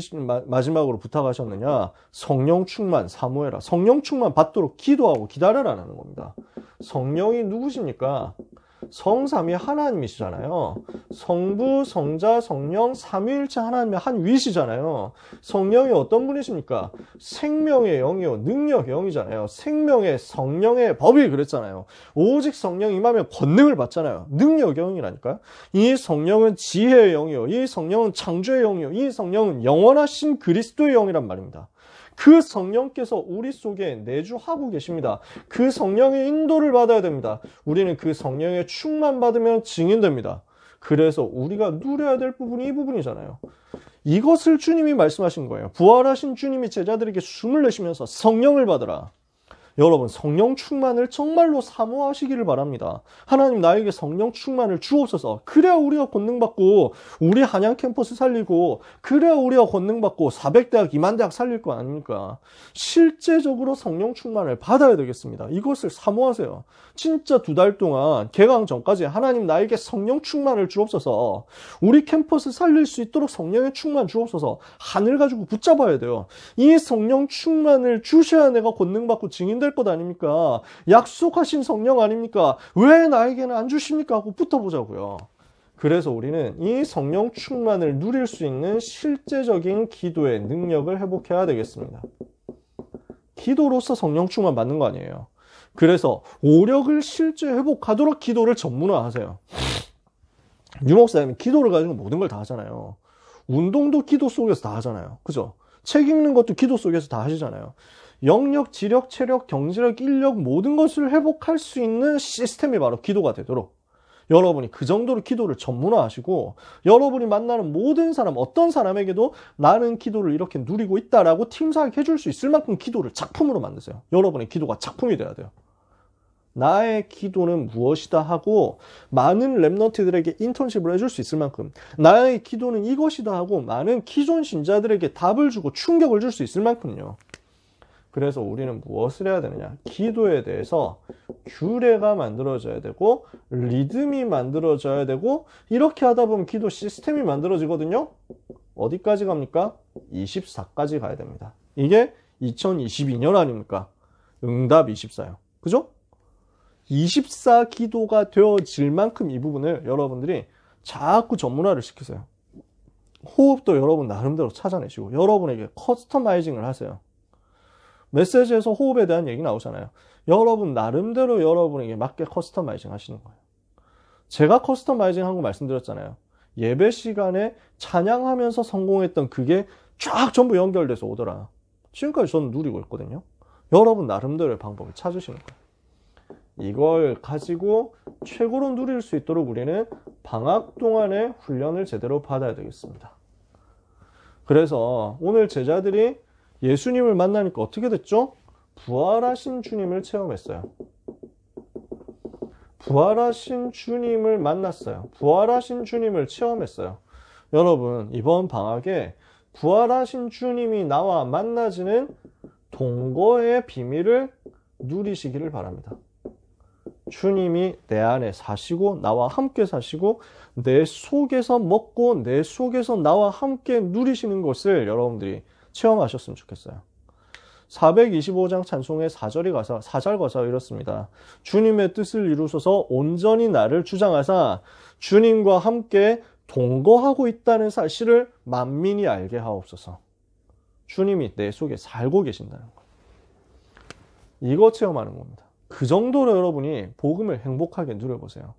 마지막으로 부탁하셨느냐? 성령 충만 사모해라. 성령 충만 받도록 기도하고 기다려라는 겁니다. 성령이 누구십니까? 성삼위 하나님이시잖아요. 성부, 성자, 성령, 삼위일체 하나님의 한 위시잖아요. 성령이 어떤 분이십니까? 생명의 영이요, 능력의 영이잖아요. 생명의 성령의 법이 그랬잖아요. 오직 성령 임하면 권능을 받잖아요. 능력의 영이라니까요. 이 성령은 지혜의 영이요, 이 성령은 창조의 영이요, 이 성령은 영원하신 그리스도의 영이란 말입니다. 그 성령께서 우리 속에 내주하고 계십니다. 그 성령의 인도를 받아야 됩니다. 우리는 그 성령의 충만 받으면 증인됩니다. 그래서 우리가 누려야 될 부분이 이 부분이잖아요. 이것을 주님이 말씀하신 거예요. 부활하신 주님이 제자들에게 숨을 내쉬면서 성령을 받으라. 여러분, 성령 충만을 정말로 사모하시기를 바랍니다. 하나님 나에게 성령 충만을 주옵소서. 그래야 우리가 권능받고 우리 한양 캠퍼스 살리고, 그래야 우리가 권능받고 400대학 2만대학 살릴 거 아닙니까? 실제적으로 성령 충만을 받아야 되겠습니다. 이것을 사모하세요. 진짜 2달 동안 개강 전까지 하나님 나에게 성령 충만을 주옵소서. 우리 캠퍼스 살릴 수 있도록 성령의 충만 주옵소서. 하늘 가지고 붙잡아야 돼요. 이 성령 충만을 주셔야 내가 권능받고 증인 될 것 아닙니까? 약속하신 성령 아닙니까? 왜 나에게는 안 주십니까? 하고 붙어보자고요. 그래서 우리는 이 성령 충만을 누릴 수 있는 실제적인 기도의 능력을 회복해야 되겠습니다. 기도로서 성령 충만 받는 거 아니에요. 그래서 오력을 실제 회복하도록 기도를 전문화하세요. 유 목사님이 기도를 가지고 모든 걸 다 하잖아요. 운동도 기도 속에서 다 하잖아요. 그죠? 책 읽는 것도 기도 속에서 다 하시잖아요. 영역, 지력, 체력, 경제력, 인력 모든 것을 회복할 수 있는 시스템이 바로 기도가 되도록 여러분이 그 정도로 기도를 전문화하시고, 여러분이 만나는 모든 사람, 어떤 사람에게도 나는 기도를 이렇게 누리고 있다라고 팀사하게 해줄 수 있을 만큼 기도를 작품으로 만드세요. 여러분의 기도가 작품이 돼야 돼요. 나의 기도는 무엇이다 하고 많은 랩런트들에게 인턴십을 해줄 수 있을 만큼, 나의 기도는 이것이다 하고 많은 기존 신자들에게 답을 주고 충격을 줄 수 있을 만큼요. 그래서 우리는 무엇을 해야 되느냐? 기도에 대해서 규례가 만들어져야 되고 리듬이 만들어져야 되고, 이렇게 하다 보면 기도 시스템이 만들어지거든요. 어디까지 갑니까? 24까지 가야 됩니다. 이게 2022년 아닙니까? 응답 24요. 그죠? 24 기도가 되어질 만큼 이 부분을 여러분들이 자꾸 전문화를 시키세요. 호흡도 여러분 나름대로 찾아내시고 여러분에게 커스터마이징을 하세요. 메시지에서 호흡에 대한 얘기 나오잖아요. 여러분 나름대로 여러분에게 맞게 커스터마이징 하시는 거예요. 제가 커스터마이징 한 거 말씀드렸잖아요. 예배 시간에 찬양하면서 성공했던 그게 쫙 전부 연결돼서 오더라. 지금까지 저는 누리고 있거든요. 여러분 나름대로의 방법을 찾으시는 거예요. 이걸 가지고 최고로 누릴 수 있도록 우리는 방학 동안에 훈련을 제대로 받아야 되겠습니다. 그래서 오늘 제자들이 예수님을 만나니까 어떻게 됐죠? 부활하신 주님을 체험했어요. 부활하신 주님을 만났어요. 부활하신 주님을 체험했어요. 여러분, 이번 방학에 부활하신 주님이 나와 만나지는 동거의 비밀을 누리시기를 바랍니다. 주님이 내 안에 사시고 나와 함께 사시고 내 속에서 먹고 내 속에서 나와 함께 누리시는 것을 여러분들이 체험하셨으면 좋겠어요. 425장 찬송의 4절 가사가 이렇습니다. 주님의 뜻을 이루소서 온전히 나를 주장하사 주님과 함께 동거하고 있다는 사실을 만민이 알게 하옵소서. 주님이 내 속에 살고 계신다는 것. 이거 체험하는 겁니다. 그 정도로 여러분이 복음을 행복하게 누려보세요.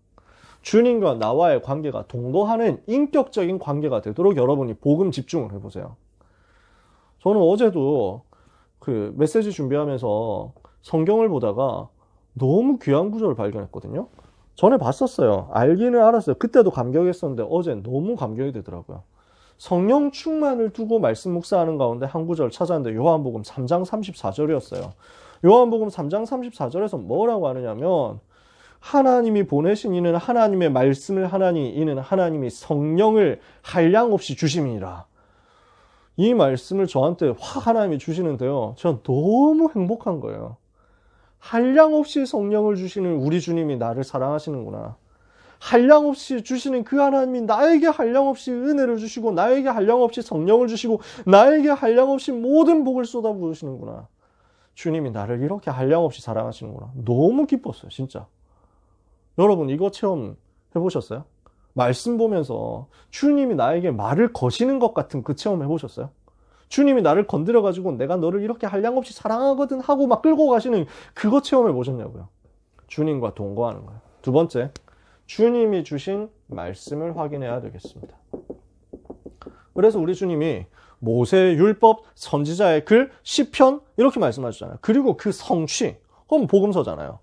주님과 나와의 관계가 동거하는 인격적인 관계가 되도록 여러분이 복음 집중을 해보세요. 저는 어제도 그 메시지 준비하면서 성경을 보다가 너무 귀한 구절을 발견했거든요. 전에 봤었어요. 알기는 알았어요. 그때도 감격했었는데 어제 너무 감격이 되더라고요. 성령 충만을 두고 말씀 묵상하는 가운데 한 구절 찾았는데 요한복음 3장 34절이었어요. 요한복음 3장 34절에서 뭐라고 하느냐면 하나님이 보내신 이는 하나님의 말씀을 하나니 이는 하나님이 성령을 한량없이 주심이니라. 이 말씀을 저한테 하나님이 주시는데요. 전 너무 행복한 거예요. 한량없이 성령을 주시는 우리 주님이 나를 사랑하시는구나. 한량없이 주시는 그 하나님이 나에게 한량없이 은혜를 주시고 나에게 한량없이 성령을 주시고 나에게 한량없이 모든 복을 쏟아부으시는구나. 주님이 나를 이렇게 한량없이 사랑하시는구나. 너무 기뻤어요. 진짜. 여러분 이거 체험 해보셨어요? 말씀 보면서 주님이 나에게 말을 거시는 것 같은 그 체험 해보셨어요? 주님이 나를 건드려가지고 내가 너를 이렇게 한량없이 사랑하거든 하고 막 끌고 가시는 그거 체험해 보셨냐고요. 주님과 동거하는 거예요. 두 번째, 주님이 주신 말씀을 확인해야 되겠습니다. 그래서 우리 주님이 모세의 율법, 선지자의 글, 시편 이렇게 말씀하셨잖아요. 그리고 그 성취, 그건 복음서잖아요.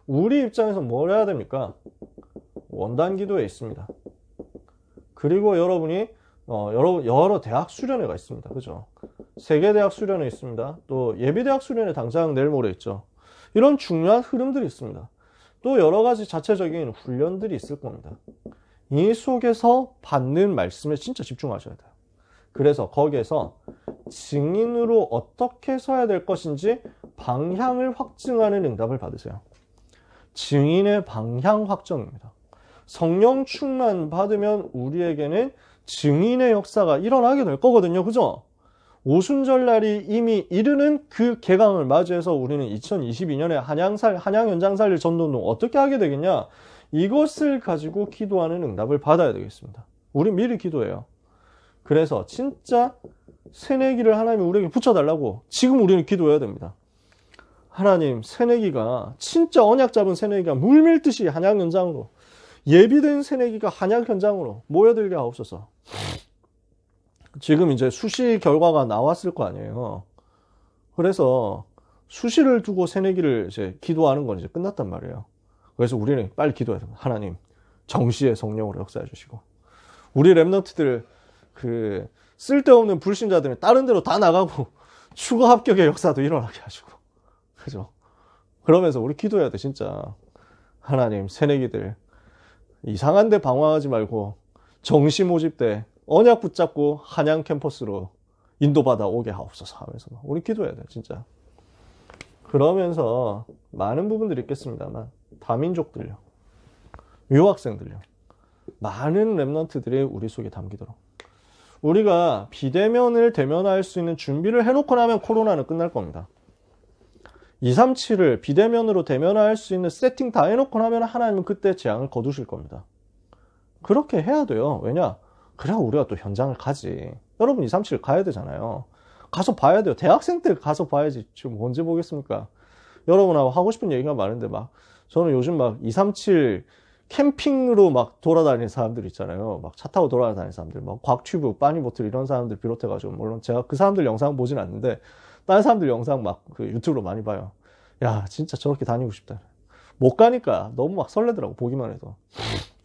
우리 입장에서 뭘 해야 됩니까? 원단 기도에 있습니다. 그리고 여러분이 여러 대학 수련회가 있습니다. 그죠? 세계대학 수련회 있습니다. 또 예비대학 수련회 당장 내일 모레 있죠. 이런 중요한 흐름들이 있습니다. 또 여러 가지 자체적인 훈련들이 있을 겁니다. 이 속에서 받는 말씀에 진짜 집중하셔야 돼요. 그래서 거기에서 증인으로 어떻게 서야 될 것인지 방향을 확증하는 응답을 받으세요. 증인의 방향 확정입니다. 성령 충만 받으면 우리에게는 증인의 역사가 일어나게 될 거거든요. 그죠? 오순절날이 이미 이르는 그 개강을 맞이해서 우리는 2022년에 한양 현장 살릴 전도운동 어떻게 하게 되겠냐? 이것을 가지고 기도하는 응답을 받아야 되겠습니다. 우리 미리 기도해요. 그래서 진짜 새내기를 하나님이 우리에게 붙여달라고 지금 우리는 기도해야 됩니다. 하나님, 새내기가 진짜 언약 잡은 새내기가 물밀듯이 한양 현장으로 예비된 새내기가 한양 현장으로 모여들게 하옵소서. 지금 이제 수시 결과가 나왔을 거 아니에요. 그래서 수시를 두고 새내기를 이제 기도하는 건 이제 끝났단 말이에요. 그래서 우리는 빨리 기도해야 됩니다. 하나님, 정시의 성령으로 역사해 주시고 우리 랩런트들 그 쓸데없는 불신자들은 다른 데로 다 나가고 추가 합격의 역사도 일어나게 하시고, 그죠? 그러면서 우리 기도해야 돼. 진짜 하나님, 새내기들 이상한 데 방황하지 말고 정시 모집 때 언약 붙잡고 한양 캠퍼스로 인도받아 오게 하옵소서 하면서 우리 기도해야 돼. 진짜. 그러면서 많은 부분들이 있겠습니다만 다민족들요, 유학생들요, 많은 랩런트들이 우리 속에 담기도록 우리가 비대면을 대면할 수 있는 준비를 해놓고 나면 코로나는 끝날 겁니다. 237을 비대면으로 대면할 수 있는 세팅 다 해놓고 나면 하나님은 그때 재앙을 거두실 겁니다. 그렇게 해야 돼요. 왜냐? 그래야 우리가 또 현장을 가지. 여러분 237 가야 되잖아요. 가서 봐야 돼요. 대학생 때 가서 봐야지. 지금 언제 보겠습니까? 여러분하고 하고 싶은 얘기가 많은데 저는 요즘 237 캠핑으로 돌아다니는 사람들 있잖아요. 차 타고 돌아다니는 사람들, 곽튜브, 빠니보틀 이런 사람들 비롯해가지고, 물론 제가 그 사람들 영상 보진 않는데, 다른 사람들 영상 그 유튜브로 많이 봐요. 야, 진짜 저렇게 다니고 싶다. 못 가니까 너무 막 설레더라고, 보기만 해도.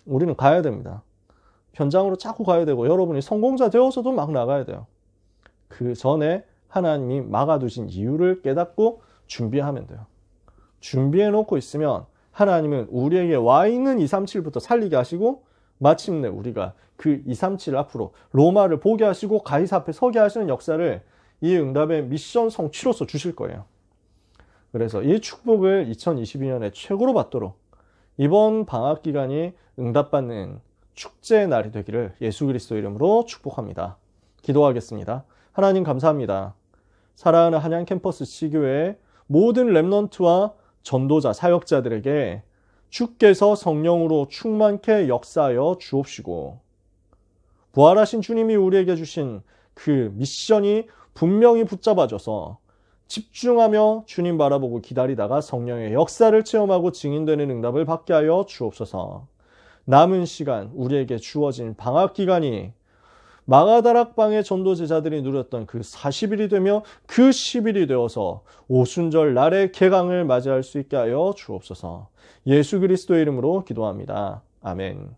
우리는 가야 됩니다. 현장으로 자꾸 가야 되고, 여러분이 성공자 되어서도 막 나가야 돼요. 그 전에 하나님이 막아두신 이유를 깨닫고 준비하면 돼요. 준비해 놓고 있으면 하나님은 우리에게 와 있는 237부터 살리게 하시고, 마침내 우리가 그 237 앞으로 로마를 보게 하시고 가이사 앞에 서게 하시는 역사를 이 응답의 미션 성취로서 주실 거예요. 그래서 이 축복을 2022년에 최고로 받도록 이번 방학 기간이 응답받는 축제의 날이 되기를 예수 그리스도 이름으로 축복합니다. 기도하겠습니다. 하나님 감사합니다. 사랑하는 한양 캠퍼스 치교회의 모든 렘넌트와 전도자, 사역자들에게 주께서 성령으로 충만케 역사하여 주옵시고, 부활하신 주님이 우리에게 주신 그 미션이 분명히 붙잡아져서 집중하며 주님 바라보고 기다리다가 성령의 역사를 체험하고 증인되는 응답을 받게 하여 주옵소서. 남은 시간 우리에게 주어진 방학 기간이 마가다락방의 전도 제자들이 누렸던 그 40일이 되며 그 10일이 되어서 오순절 날의 개강을 맞이할 수 있게 하여 주옵소서. 예수 그리스도의 이름으로 기도합니다. 아멘.